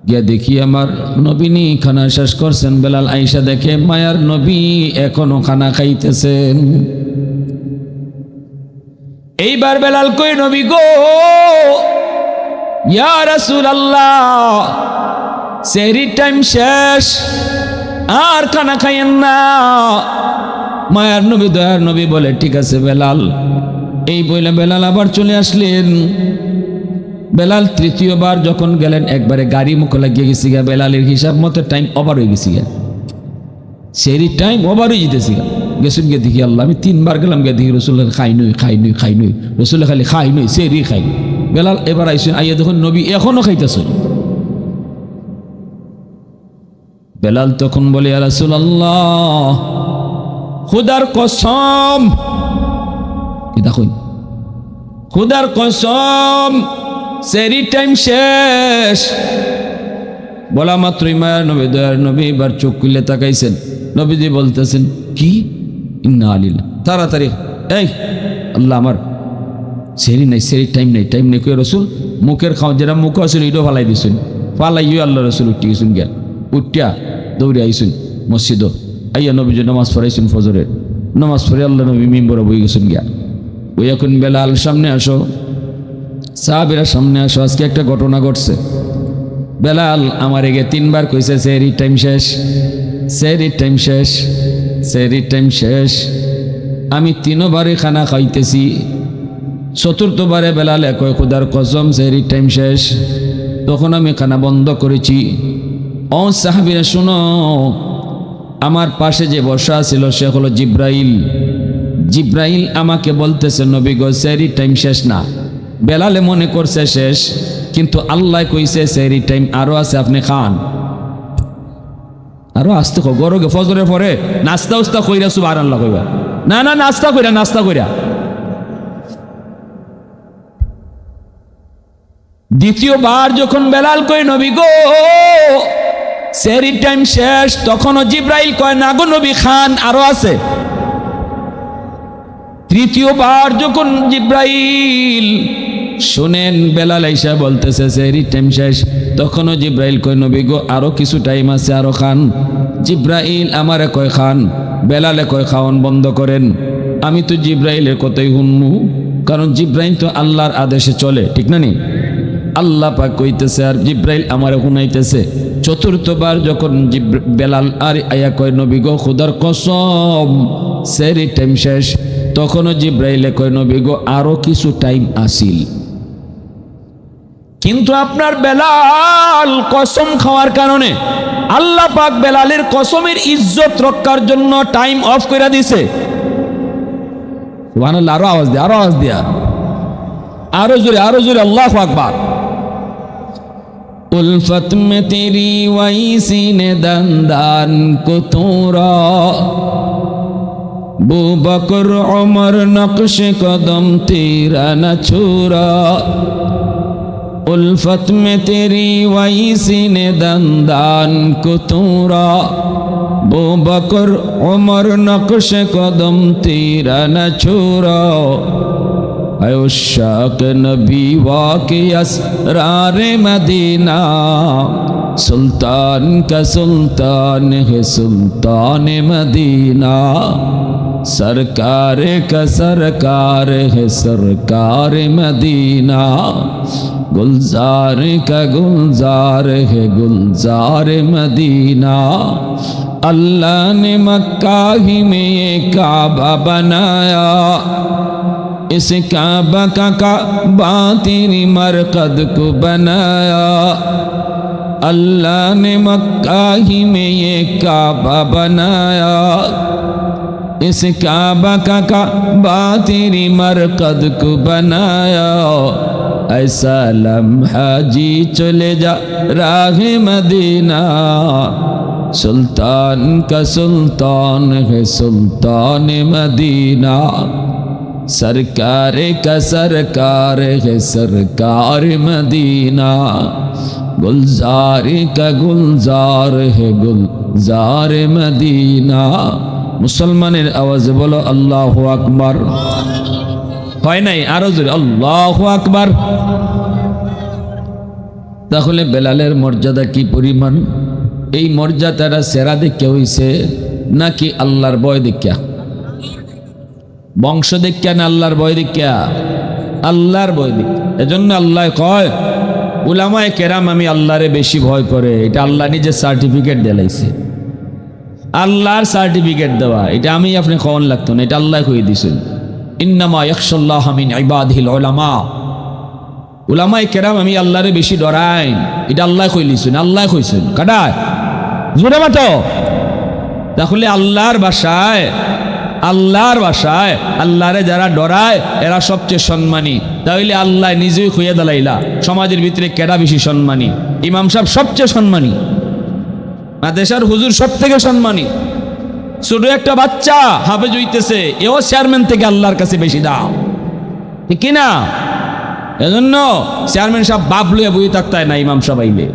গিয়া দেখি আমার নবী নি খানা শেষ করছেন। বেলাল আয়েশা দেখে মায়ার নবী এখনো খানা খাইতেছেন। এইবার বেলাল কই, নবী গো, ইয়া রাসূলুল্লাহ, সেহরির টাইম শেষ, আর খানা খাইয়েন না। মায়ার নবী, দয়ার নবী বলে ঠিক আছে বেলাল। এই বইলে বেলাল আবার চলে আসলেন। বেলাল তৃতীয়বার যখন গেলেন, একবারে গাড়ি মুখ লাগিয়ে গেছি গা। বেলালের হিসাব মতো টাইম ওভার হয়ে গেছি গা, সেহরির টাইম ওভার হয়ে যেতেছি গা। গেছুন গিয়ে দেখি আল্লাহ, আমি 3 বার গেলাম গিয়ে দেখি রসুল খাই নই, রসুল খালি খাই নই, সেহরি খাই। বেলাল এবার আইসুন, আইয়া দেখুন নবী এখনো খাইতেছেন। বেলাল তখন বলে, ইয়া রাসূলুল্লাহ, খুদার কসম, দেখুন খুদার কসম, সেহরি টাইম শেষ। বলা মাত্রই মায়ার নবী, দয়ার নবী এবার চোখ খুলে তাকাইছেন। নবীজি বলতেছেন কি, ইন্না আলিল্লাহ, তাড়াতাড়ি, এই আল্লাহ আমার সেহরি নাই, সেহরি টাইম নেই কই রসুল মুখের খাওয়া যেটা মুখ আসলে এটাও ফালাই দিয়েছেন। ফালাইও আল্লাহ রসুল উঠে গেছেন, জ্ঞান উঠিয়া দৌড়ে আইসুন মসজিদ, আইয়া নবীজি নামাজ পড়াইছেন, ফজরের নামাজ পড়ে আল্লাহ নবী মিম্বরে বই গেছেন গিয়া। ওই এখন বেলাল সামনে আসো, সাহাবীরা সামনে আসো, আজকে একটা ঘটনা ঘটছে। বেলাল আমার এগে 3 বার কইছে সেহরি টাইম শেষ, সেহরি টাইম শেষ, সেহরি টাইম শেষ। আমি 3 বারে খানা খাইতেছি, 4th বারে বেলাল কয় খুদার কসম সেহরি টাইম শেষ। তখন আমি খানা বন্ধ করেছি। ও সাহাবীরা শুনো, আমার পাশে যে বসা ছিল সে হলো জিব্রাইল। জিব্রাইল আমাকে বলতেছে নবী গো সেহরি টাইম শেষ না। বেলালে মনে করছে শেষ, কিন্তু আল্লাহ কইছে সেহরি টাইম আরো আছে, আপনি খান। আরো আসতে গরগে ফজরের পরে নাস্তা উস্তা কইরা সুবহানাল্লাহ কইবা না, না নাস্তা কইরা। দ্বিতীয়বার যখন বেলাল কয় নবী গো সেহরির টাইম শেষ, তখনও জিব্রাইল কয় না গো নবী খান, আরো আছে। তৃতীয়বার যখন জিব্রাইল শুনেন বেলাল আইসা বলতেছে সেহরির টাইম শেষ, তখনও জিব্রাইল কয় নবী গো আরো কিছু টাইম আছে, আরো খান। জিব্রাইল আমারে কয় খান, বেলালে কয় খাওয়ান বন্ধ করেন। আমি তো জিব্রাইলের কথাই শুনমু, কারণ জিব্রাইল তো আল্লাহর আদেশে চলে, ঠিক না নি? আল্লাহ পাক কইতেছে আর জিব্রাইল আমারে শুনাইতেছে। চতুর্থবার যখন বেলাল আর আয়া কয় নবী গো খুদার কসম সেহরির টাইম শেষ, তখনও জিব্রাইলে কয় নবী গো আরো কিছু টাইম আসিল। কিন্তু আপনার বেলাল কসম খাওয়ার কারণে আল্লাহ পাক বেলালের কসমের ইজ্জত রক্ষার জন্য টাইম অফ করে দিছে। সুবহানাল্লাহ, আরো আওয়াজ দিয়া আরো জোরে আল্লাহু আকবার। उल्फत में तेरी वही सीने दंदान को तोरा, बू बकर उमर नक्श कदम तेरा न छोरा। उल्फत में तेरी वही सीने दंदान को तोरा, बू बकर उमर नक्श कदम तेरा न छोरा। उशाक नबी वाक़े असरारे मदीना, सुल्तान का सुल्तान है सुल्तान मदीना। सरकार का सरकार है सरकार मदीना, गुलजार का गुलजार है गुलजार मदीना। अल्लाह ने मक्का ही में ये काबा बनाया, इस काबा का काबा तेरी मरकद को बनाया। अल्लाह ने मक्का ही में ये काबा बनाया, इस काबा का काबा तेरी मरकद को बनाया। ऐसा लम्हा जी चले जा राह मदीना, सुल्तान का सुल्तान है सुल्तान मदीना। सरकार का सरकार है सरकार मदीना, गुलजार का गुलजार है गुलजार मदीना। मुसलमाনের আওয়াজে বলো আল্লাহু আকবার। হয় নাই? আরো জোরে আল্লাহু আকবার। তাহলে বেলালের মর্যাদা কি পরিমাণ? এই মর্যাদাটা সেরা দেখে হইছে নাকি আল্লাহর ভয় দেখিয়া? বংশ দেখিয়া না আল্লাহর ভয় দেখিয়া? আল্লাহর ভয় দেখিয়া। এজন্য আল্লাহ কয় উলামায়ে কেরাম আমি আল্লাহরে বেশি ভয় করে, এটা আল্লাহ নিজে সার্টিফিকেট দিলাইছে। আল্লাহর সার্টিফিকেট দেওয়া এটা আমি আপনি কখন লাগতো না, এটা আল্লাহ কই দিছেন। ইন্নামা ইয়াখশাল্লাহ মিন ইবাদিহিল উলামা, উলামায়ে কেরাম আমি আল্লাহরে বেশি ডরাই, এটা আল্লাহ কইলিছেন। আল্লাহ কইছেন কাটায় জোরে মাতো। তাহলে আল্লাহর ভাষায় আল্লাহরে যারা ডরায় এরা সবচেয়ে সম্মানী। তাহলে আল্লাহ নিজেই খুঁয়ে দালাইলা সমাজের ভিতরে কেডা বেশি সম্মানী? ইমাম সাহেব সবচেয়ে সম্মানী, মাদ্রাসার হুজুর সব থেকে সম্মানী। ছোট একটা বাচ্চা হাফেজ হইতেছে, এও চেয়ারম্যান থেকে আল্লাহর কাছে বেশি দাম, ঠিক কিনা? এজন্য চেয়ারম্যান সাহেব বাপ লইয়া বই থাকতে হয় না, ইমাম সাহেব আইলে।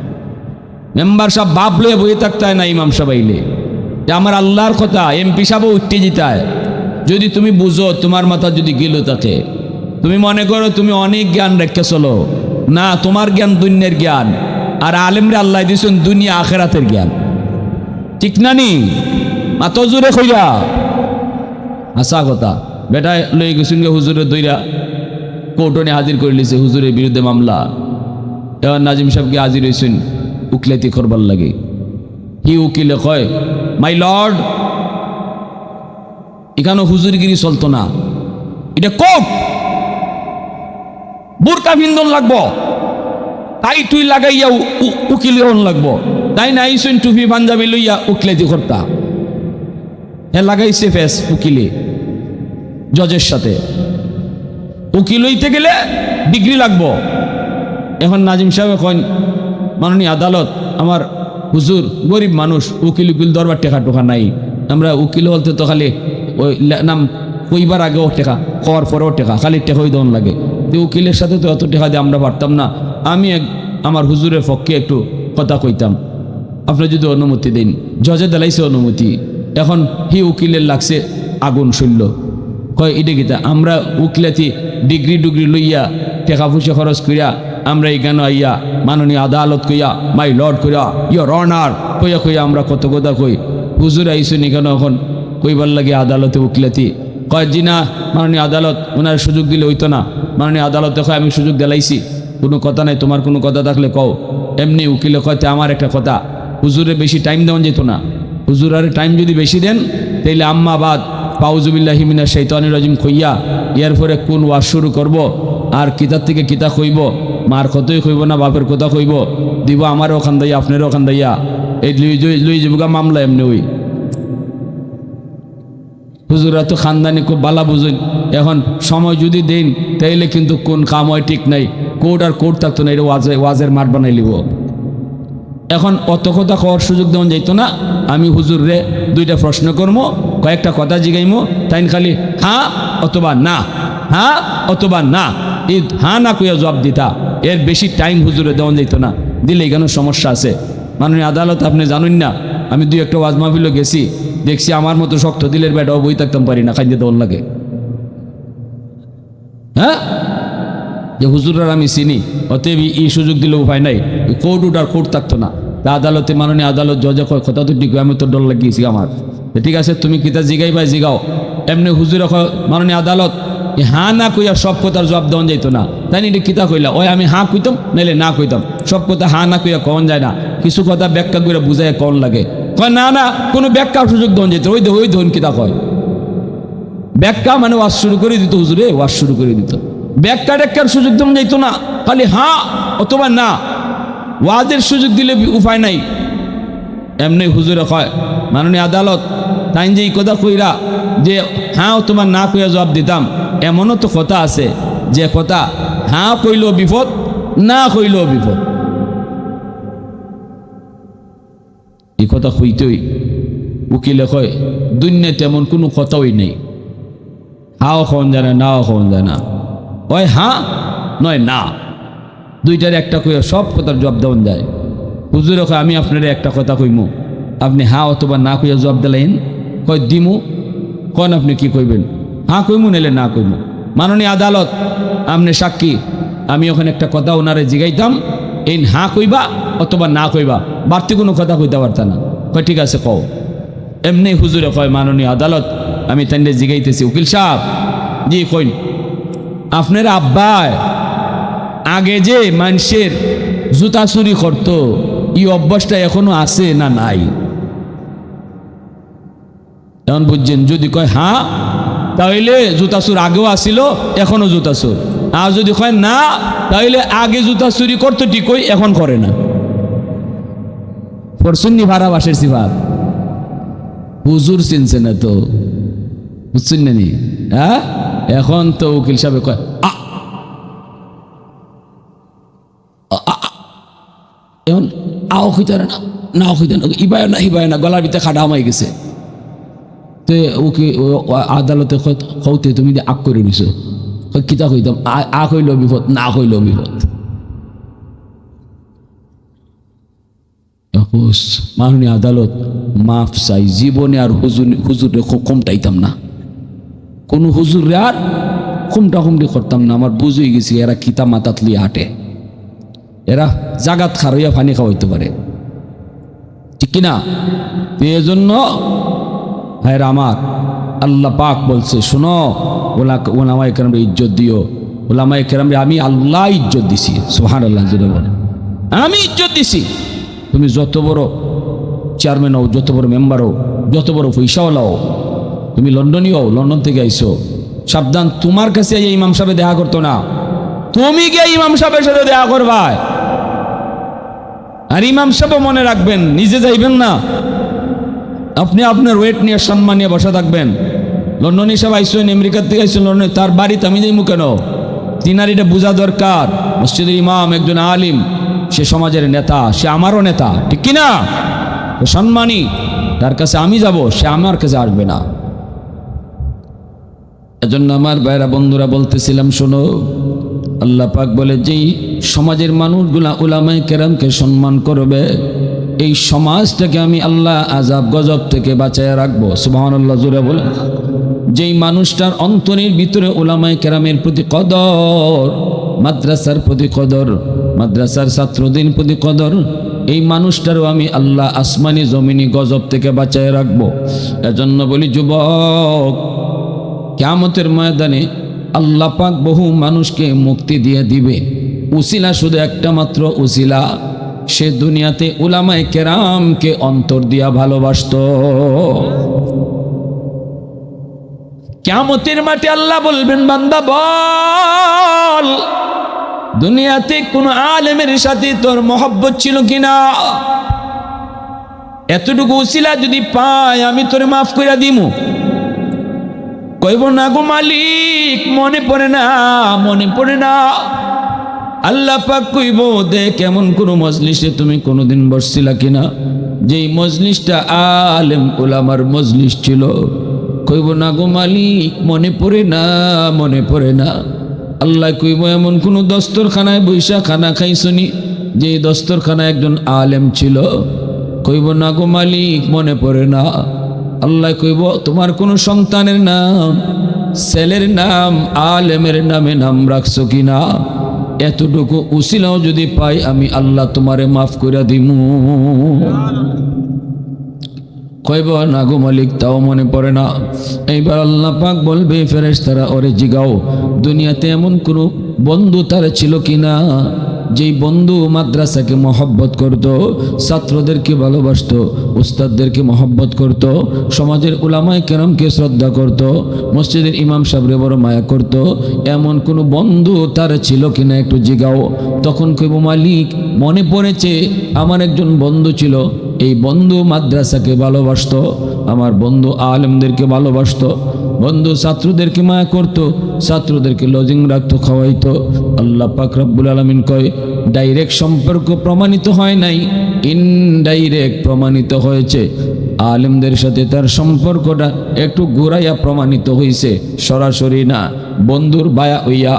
মেম্বার সাহেব বাপ লইয়া বই থাকতে হয় না, ইমাম সাহেব আইলে। আমার আল্লাহর কথা এমপি সাহেবও উঠতে যেতায়। যদি তুমি বুঝো, তোমার মাথা যদি গেল থাকে, তুমি মনে করো তুমি অনেক জ্ঞান রেখে চলো না, তোমার জ্ঞান দুনিয়ার জ্ঞান, আর আলেমরে আল্লাহ দিয়েছেন দুনিয়া আখেরাতের জ্ঞান, ঠিক না নি? মাতো জোরে কইরা হাসা কথা। বেটা লই গেছেন হুজুরের দইরা কোর্টনে হাজির করে লিছে, হুজুরের বিরুদ্ধে মামলা। এবার নাজিম সাহেবকে হাজির হয়েছেন উকিলাতি করবার লাগে। হি উকিলে কয় মাই লর্ড, এখানে হুজুরগিরি চলতো না, এটা কোর্ট, বোরকা ভিন্দন লাগবো, তাই তুই লাগাইয়া উকিল হন লাগবো, তাই না আইসেন টুপি পাঞ্জাবি লইয়া উকিলাতি করতা। হ্যাঁ লাগাইছে ফেস উকিলে। জজের সাথে। উকিল হইতে গেলে ডিগ্রি লাগবো। এখন নাজিম সাহেব এখন মাননীয় আদালত, আমার হুজুর গরিব মানুষ, উকিল দরবার টেকা টোকা নাই, আমরা উকিল বলতে তো খালি ওই নাম কইবার আগেও টেকা, হওয়ার পরেও টেকা, খালি টেকাই দেওয়ান লাগে। তো উকিলের সাথে তো এত টেকা দিয়ে আমরা পারতাম না। আমি আমার হুজুরের পক্ষে একটু কথা কইতাম, আপনি যদি অনুমতি দিন। জজে দিলাইছে অনুমতি। এখন হি উকিলের লাগছে আগুন শৈল্য, কয় এটা গীতা আমরা উকিলাতি ডিগ্রি লইয়া টেকা পয়সা খরচ করিয়া আমরা এখানে আইয়া মাননীয় আদালত কইয়া মাই লর্ড কইয়া ইয়র অনার কইয়া আমরা কত কথা কই। হুজুর আইসুন এখানে এখন কইবার লাগে আদালতে উকিলাতি। কয় জি না মাননীয় আদালত, ওনার সুযোগ দিলে হইতো না। মাননীয় আদালতে কয় আমি সুযোগ দিলাইছি, কোনো কথা নাই, তোমার কোনো কথা থাকলে কও। এমনি উকিলে কয়তে আমার একটা কথা, হুজুরে বেশি টাইম দেওয়া যেত না। হুজুর আরে টাইম যদি বেশি দেন তাইলে আম্মাবাদ পাউজুবিল্লাহি মিনাশ শাইতানির রাজিম কইয়া এর পরে কোন ওয়াজ শুরু করব, আর কিতাব থেকে কিতা কইব, মার কতই কইব না বাপের কথা কইব, দিব আমার ওখান দাইয়া আপনার ওখান দাইয়া, এই লুই যাবগা মামলা এমনি ওই। হুজুরা তো খানদানি খুব বালা বুঝুন। এখন সময় যদি দেন তাইলে কিন্তু কোন কাম হয় ঠিক নাই, কোর্ট আর কোর্ট থাকতো না, এটা ওয়াজের মাঠ বানাই লিব। এখন অত কথা খাওয়ার সুযোগ দেওয়া যাইতো না। আমি হুজুর রে দুইটা প্রশ্ন করবো, কয়েকটা কথা জিগাইমো, তাই খালি হ্যাঁ অথবা না, হ্যাঁ অথবা না, এই হ্যাঁ না কইয়া জবাব দিতা। এর বেশি টাইম হুজুরে দেওয়া যাইতো না, দিলে এখানে সমস্যা আছে। মাননীয় আদালত আপনি জানুন না, আমি দুই একটা ওয়াজ মাহফিলও গেছি, দেখছি আমার মতো শক্ত দিলের বেটাও বই থাকতাম পারি না, খাইতে দেওয়ার লাগে। হ্যাঁ, যে হুজুরার আমি চিনি, অতএব এই সুযোগ দিলে উপায় নাই। কোর্ট উঠার কোর্ট থাকতো না। তা আদালতে মাননীয় আদালত জজে কয় কথা তো ঠিক, আমি তো ডর লাগিয়েছি আমার। ঠিক আছে তুমি কিতা জিগাই ভাই জিগাও। এমনি হুজুর মাননীয় আদালত হ্যাঁ না কইয়া সব কথার জবাব দেওয়া যাইত না। তাই এটা কিতা কইলা, ওই আমি হ্যাঁ কইতাম নাইলে না কইতাম, সব কথা হ্যাঁ না কইয়া কন যায় না, কিছু কথা ব্যাখ্যা করে বুঝাইয়া কন লাগে। কয় না না কোনো ব্যাখ্যা সুযোগ দেওয়া যেত, ওই ধন কিতা কয় ব্যাখ্যা মানে ওয়াজ শুরু করে দিত, হুজুরে ওয়াজ শুরু করে দিত, ব্যাখ্যা ট্যাখ্যার সুযোগ দেওয়া যাইত না, খালি হ্যাঁ অথবা না, ওয়াজের সুযোগ দিলে উপায় নাই। এমনি হুজুরে কয় মাননীয় আদালত তাই যে এই কথা কইরা যে হ্যাঁ অথবা না কইয়া জবাব দিতাম, এমনও তো কথা আছে যে কথা হ্যাঁ কইলেও বিপদ, না কইলেও বিপদ। এই কথা কইতেই উকিলে কয় দুনিয়াতে এমন কোনো কথাই নেই, হাও খাওয়ান যায় না, নাও খাওয়ান যায় না, ওই হ্যাঁ নয় না, দুইটার একটা কইয়া সব কথার জবাব দেওয়া যায়। হুজুরে কয় আমি আপনার একটা কথা কইমু, আপনি হ্যাঁ অথবা না কইয়া জবাব দিলেন। কয় দিমু। কন আপনি কি কইবেন, হ্যাঁ কইমু নাইলে না কইমু। মাননীয় আদালত আপনি সাক্ষী, আমি ওখানে একটা কথা ওনারে জিগাইতাম, এই হ্যাঁ কইবা অথবা না কইবা, বাড়তি কোনো কথা কইতে পারতা না। কয় ঠিক আছে কও। এমনি হুজুরে কয় মাননীয় আদালত আমি তাইলে জিগাইতেছি, উকিল সাহেব জি কইন, আপনার আব্বায় আগে যে মানুষের জুতা চুরি করতো এই অভ্যাসটা এখনো আছে না নাই? এখন বুঝছেন, যদি কয় হ্যাঁ তাহলে জুতা চুর আগেও আসিল এখনো জুতা চুর, আর যদি কয় না তাহলে আগে জুতা চুরি করতো ঠিকই এখন করে না। পরশুন্নি ভাড়া বাসের সিফাত হুজুর চিনছে না তো, বুঝছেন না নি? হ্যাঁ এখন তো উকিল সাহেব কয় এখন আও খুঁজতে না, নাও খুঁজতে না, ইবায় না, গলার ভিতরে খাডা হামাই গেছে। তো ওকে আদালতে কৌতে তুমি আগ করে নিছো, কিতা কইতাম আ কইল বিপদ, না কইল বিপদ। মাননীয় আদালত মাফ চাই, জীবনে আর হুজুরে কমটাইতাম না, কোনো হুজুরে আর কমটি করতাম না। আমার বুঝ হয়ে গেছি এরা কিতা মাতাত লিয়ে হাঁটে, এরা জাগাত খারইয়া পানি খাওয়াইতে পারে, ঠিক কিনা? এজন্য ভাইরা আমার, আল্লাহ পাক বলছে শোনো, ওলামায়ে কেরামরে ইজ্জত দিও। ওলামায়ে কেরামরে আমি আল্লাহ ইজ্জত দিছি, সুবহানাল্লাহ জুড়ে বলে আমি ইজ্জত দিছি। তুমি যত বড় চেয়ারম্যান হও, যত বড় মেম্বার হও, যত বড় পয়সাওয়ালা হও, তুমি লন্ডনই হও, লন্ডন থেকে আইসো, সাবধান তোমার কাছে এই ইমাম সাহেব দেখা করতো না, তুমি গিয়ে ইমাম সাহেবের সাথে দেখা করবা। আর ইমাম সাহেব মনে রাখবেন, নিজে যাইবেন না, আপনি আপনার ওয়েট নিয়ে সম্মান নিয়ে বসে থাকবেন। লন্ডন হিসাবে আইসেন, আমেরিকার থেকে আইসেন লন্ডনে, তার বাড়িতে আমি যাইমু কেন? তিনার এটা বোঝা দরকার, মসজিদের ইমাম, একজন আলিম, সে সমাজের নেতা, সে আমারও নেতা, ঠিক কিনা? সম্মানী, তার কাছে আমি যাব, সে আমার কাছে আসবে না। এজন্য আমার ভাইরা বন্ধুরা বলতেছিলাম, শোনো, আল্লাহ পাক বলে যেই সমাজের মানুষগুলা উলামায়ে কেরামকে সম্মান করবে, এই সমাজটাকে আমি আল্লাহ আযাব গজব থেকে বাঁচায় রাখবো। সুবহানাল্লাহ, জোরে বলেন। যেই মানুষটার অন্তরের ভিতরে উলামায়ে কেরামের প্রতি কদর, মাদ্রাসার প্রতি কদর, মাদ্রাসার ছাত্রদের প্রতি কদর, এই মানুষটারও আমি আল্লাহ আসমানি জমিনি গজব থেকে বাঁচায় রাখবো। এজন্য বলি যুবক, কিয়ামতের ময়দানে আল্লাহ পাক বহু মানুষকে মুক্তি দিয়ে দিবে। উসিলা শুধু একটা মাত্র উসিলা, সে দুনিয়াতে উলামায়ে কেরামকে অন্তর দিয়া ভালোবাসতো। কিয়ামতের মাঠে আল্লাহ বলবেন, বান্দা বল, দুনিয়াতে কোন আলেমের সাথে তোর মহব্বত ছিল কিনা? এতটুকু উসিলা যদি পাই আমি তোরে মাফ করে দিমু। কইব না গো মালিক, মনে পড়ে না, মনে পড়ে না। আল্লাহ পাক কইব, দেখ কেমন কোন মজলিসে তুমি কোনোদিন বসছিলা কিনা, যেই মজলিসটা আলেম উলামার মজলিস ছিল। কইব না গো মালিক, মনে পড়ে না, মনে পড়ে না। আল্লাহ কইব, এমন কোন দস্তরখানায় বৈশা খানা খাইছনি যে দস্তরখানায় একজন আলেম ছিল? কইব না গো মালিক, মনে পড়ে না। আল্লাহ কইব, তোমার কোন সন্তানের নাম, ছেলের নাম, আলেমের নামে নাম রাখছো কিনা? এতটুকু উসিলাও যদি পাই আমি আল্লাহ তোমারে মাফ করে দিমু। কইব না গো মালিক, তাও মনে পড়ে না। এইবার আল্লাহ পাক বলবে, ফেরেশতারা ওরে জিগাও, দুনিয়াতে এমন কোনো বন্ধু তার ছিল কিনা, যেই বন্ধু মাদ্রাসাকে মহব্বত করত, ছাত্রদেরকে ভালোবাসত, উস্তাদদেরকে মহব্বত করত, সমাজের উলামায়ে কেরামকে শ্রদ্ধা করত, মসজিদের ইমাম সাহেবরে বড় মায়া করত, এমন কোনো বন্ধু তার ছিল কিনা একটু জিগাও। তখন কইব, মালিক মনে পড়েছে, আমার একজন বন্ধু ছিল, এই বন্ধু মাদ্রাসাকে ভালোবাসত, আমার বন্ধু আলেমদেরকে ভালোবাসত, বন্ধু ছাত্রদেরকে মায়া করত, ছাত্রদেরকে লজিং রাখতো, খাওয়াইতো। আল্লাহ পাক রব্বুল আলামিন কয়, ডাইরেক্ট সম্পর্ক প্রমাণিত হয় নাই, ইনডাইরেক্ট প্রমাণিত হয়েছে। আলেমদের সাথে তার সম্পর্কটা একটু ঘুরাইয়া প্রমাণিত হয়েছে, সরাসরি না, বন্ধুর ভায়া হইয়া।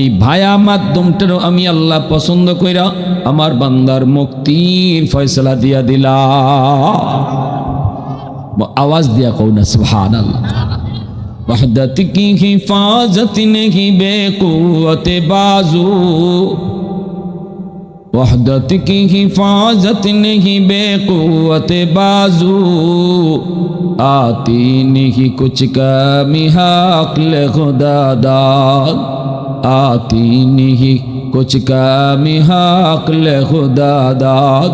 এই ভায়া মাধ্যমটারও আমি আল্লাহ পছন্দ কইরা আমার বান্দার মুক্তির ফয়সালা দিয়া দিলাম। আওয়াজ দিয়া কও না সুবহানাল্লাহ। वहदत की हिफाजत नहीं बेकुवत बाजू, वहदत की हिफाजत नहीं बेकुवत बाजू, आती नहीं कुछ कमी अक्ल खुदा दाद, आती नहीं कुछ कमी अक्ल खुदा दाद।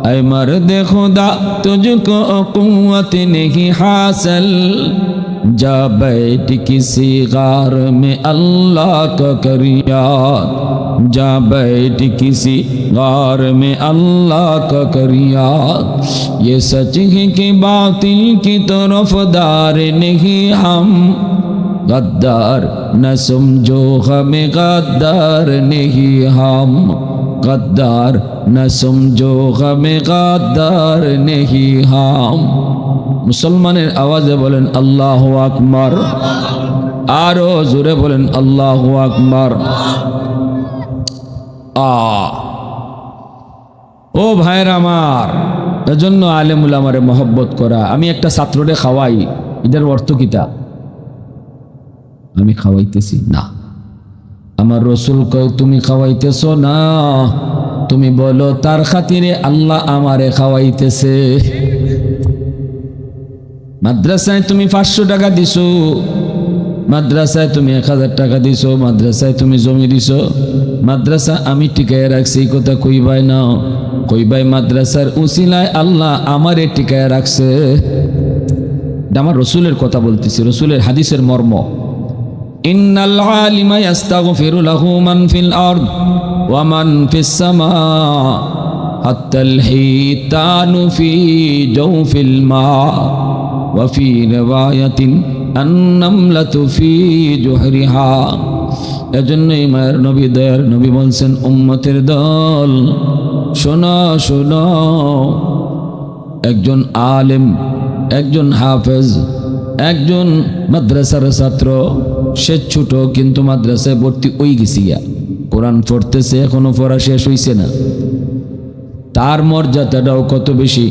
ऐ मर्द खुदा तुझको कुव्वत नहीं हासिल, जा बैठ किसी गार में अल्लाह का करियाद, जा बैठ किसी गार में अल्लाह का करियाद। ये सच है कि बातिल की तरफदार नहीं हम, गद्दार न समझो हमें गद्दार नहीं हम, गद्दार न समझो हमें गद्दार नहीं हम। মুসলমানের আওয়াজে বলেন আল্লাহু আকবার, আরো জোরে বলেন আল্লাহু আকবার। ও ভাইরা আমার, এজন্য আলেম উলামারে মহব্বত করা। আমি একটা ছাত্ররে খাওয়াই, এটার অর্থ কিটা? আমি খাওয়াইতেছি না। আমার রসুল কয়, তুমি খাওয়াইতেছো না, তুমি বলো তার খাতিরে আল্লাহ আমারে খাওয়াইতেছে। মাদ্রাসায় তুমি 500 টাকা দিছো, মাদ্রাসায় তুমি 1000 টাকা দিছো, মাদ্রাসায় তুমি জমি দিছো, মাদ্রাসা আমি টিকায় রাখছি, এই কথা কইবাই না। কইবাই মাদ্রাসার উসিলায় আল্লাহ আমারে টিকায় রাখছে। আমার রসুলের কথা বলতেছি, রসুলের হাদিসের মর্ম। ইন্নাল আলিমা ইস্তাগফিরু লাহু মান ফিল আরদ ওয়া মান ফিস সামা হাত্তাল হিতানু ফি জাওফিল মা, وفي رواية আন্নামলাতু ফি জুহরিহা। এজন্যই মায়ের নবী দয়ার নবী বলছেন, উম্মতের দল শোনো শোনো, একজন আলেম, একজন হাফেজ, একজন মাদ্রাসার ছাত্র, সে ছোট কিন্তু মাদ্রাসায় ভর্তি হয়ে গেছি, কোরআন পড়তেছে, এখনো পড়া শেষ হইছে না, তার মর্যাদাটাও কত বেশি।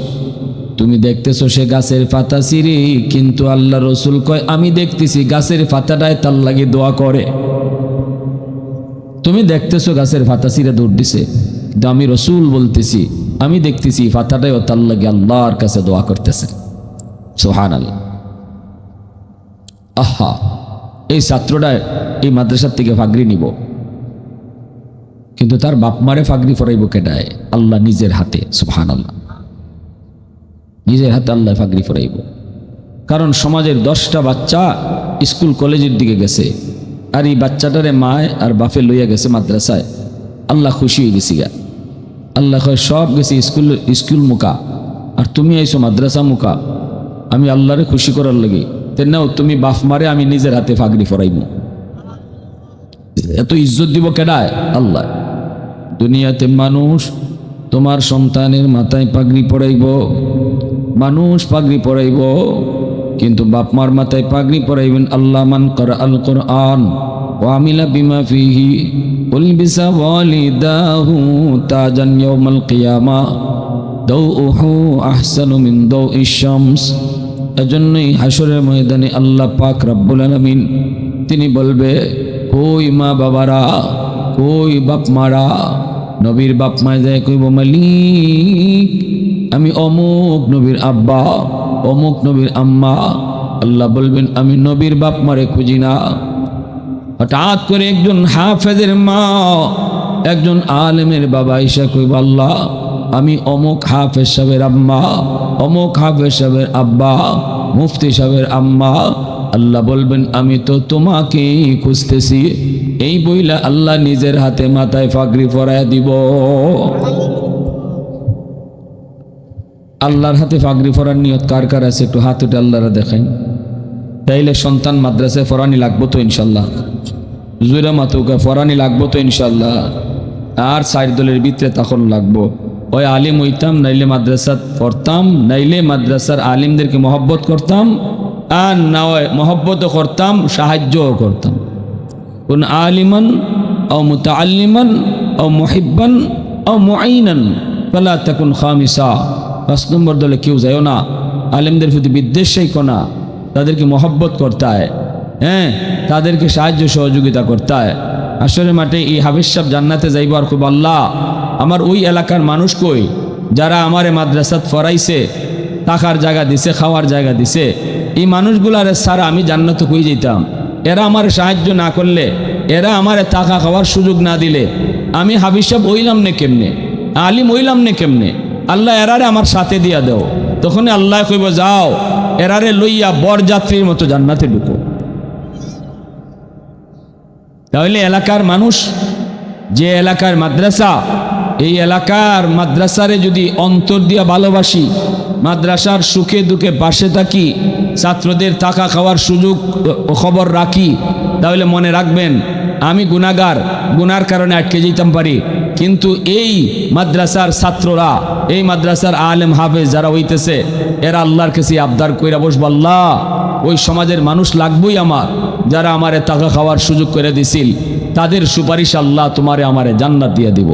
তুমি দেখতেছো সে গাছের পাতা ছিঁড়ে, কিন্তু আল্লাহ রসুল কয় আমি দেখতেছি গাছের পাতাটায় তার লাগে দোয়া করে। তুমি দেখতেছো গাছের পাতা ছিঁড়ে দৌড় দিছে, কিন্তু আমি রসুল বলতেছি আমি দেখতেছি পাতাটাও তার লাগে আল্লাহর কাছে দোয়া করতেছে। সুবহানাল্লাহ। আহা, এই ছাত্রটা এই মাদ্রাসার থেকে ফাগরি নিব, কিন্তু তার বাপ মারে ফাগরি ফরাইব কেডায়? আল্লাহ নিজের হাতে। সুবহানাল্লাহ। নিজের হাতে আল্লাহ ফাগরি ফরাইব। কারণ সমাজের 10টা বাচ্চা স্কুল কলেজের দিকে গেছে, আর এই বাচ্চাটারে মায় আর বাপে লইয়া গেছে মাদ্রাসায়। আল্লাহ খুশি হয়ে গেছি গা। আল্লাহ কয় সব গেছে স্কুল মুখা, আর তুমি আইছো মাদ্রাসা মুখা। আমি আল্লাহরে খুশি করার লাগে নাও, তুমি বাপ মারে আমি নিজের হাতে ফাগরি ফরাইব। এত ইজ্জত দিব কেডায়? আল্লাহ। দুনিয়াতে মানুষ তোমার সন্তানের মাথায় পাগড়ি পরাইব, মানুষ পাগড়ি পরাইব, কিন্তু বাপ মার মাথায় পাগড়ি পরাইবেন আল্লাহ। মান করা আল কোরআন ওয়া আমিলা বিমা ফিহি উলবিসা ওয়ালিদাহু তাজান ইয়াউমাল কিয়ামা দাউহু আহসানু মিন দাউইশ শামস। এজন্যই হাসরের ময়দানে আল্লাহ পাক রব্বুল আলামিন তিনি বলবে, কই মা বাবারা, কই বাপ মারা? নবীর বাপ মায় যায় কইব, মালিক আমি অমুক নবীর আব্বা, অমুক নবীর আম্মা। আল্লাহ বলবেন আমি নবীর বাপ মারে খুঁজি না। হঠাৎ করে একজন হাফেজের মা, একজন আলেমের বাবা ঈশা কইব, আল্লাহ আমি অমুক হাফেজ সাহেবের আম্মা, অমুক হাফেজ সাহেবের আব্বা, মুফতি সাহেবের আম্মা। আল্লাহ বলবেন আমি তো তোমাকেই খুঁজতেছি। এই বইলা আল্লাহ নিজের হাতে মাথায় ফাগরি পরায়া দিব। আল্লাহর হাতে ফাগরি পরার নিয়ত কার কার আছে? একটু হাত উঠে আল্লাহরা দেখেন। তাইলে সন্তান মাদ্রাসায় ফরানি লাগবো তো ইনশাল্লাহ, জুরা মাতুকা ফরানি লাগবো তো ইনশাল্লাহ। আর 4 দলের ভিতরে তখন লাগবো। ওই আলিম হইতাম, নাইলে মাদ্রাসা পড়তাম, নাইলে মাদ্রাসার আলিমদেরকে মহব্বত করতাম, আর না মহব্বতও করতাম, সাহায্যও করতাম। কোন আলিমান ও মুতাআল্লিমান ও মুহিব্বান ও মুআইনান ফালা তাকুন খামিসা। 5 নম্বর দলে কেউ যায়ও না, আলিমদের প্রতি বিদ্বেষই কোনা, তাদেরকে মহব্বত করতে হয়, হ্যাঁ, তাদেরকে সাহায্য সহযোগিতা করতে হয়। আসলে মাঠে এই হাফেজ সাহেব জান্নাতে যাইব, আর খুব আল্লাহ আমার ওই এলাকার মানুষ কই যারা আমারে মাদ্রাসাত ফরাইছে, থাকার জায়গা দিছে, খাওয়ার জায়গা দিছে, এই মানুষগুলার সারা আমি জান্নাতে কই যেতাম। এরা আমার সাহায্য না করলে, এরা আমার টাকা খাওয়ার সুযোগ না দিলে আমি হাফেজ সাহেব হইলাম নে কেমনে, আলিম হইলাম নে কেমনে? আল্লাহ এরারে আমার সাথে দিয়া দেও। তখন আল্লাহ কইব যাও এরারে লইয়া বরযাত্রীর মতো জান্নাতে ঢুকো। তাহলে এলাকার মানুষ, যে এলাকার মাদ্রাসা, এই এলাকার মাদ্রাসারে যদি অন্তর দিয়া ভালোবাসি, মাদ্রাসার সুখে দুঃখে পাশে থাকি, ছাত্রদের টাকা খাওয়ার সুযোগ ও খবর রাখি, তাহলে মনে রাখবেন আমি গুনাহগার, গুনার কারণে আটকে যেতাম পারি, কিন্তু এই মাদ্রাসার ছাত্ররা, এই মাদ্রাসার আলেম হাফেজ যারা হইতেছে, এরা আল্লাহর কাছে আবদার কইরা বসবো, আল্লাহ ওই সমাজের মানুষ লাগবই আমার, যারা আমারে টাকা খাওয়ার সুযোগ করে দিছিল, তাদের সুপারিশ আল্লাহ তোমারে আমারে জান্নাত দিয়ে দিব।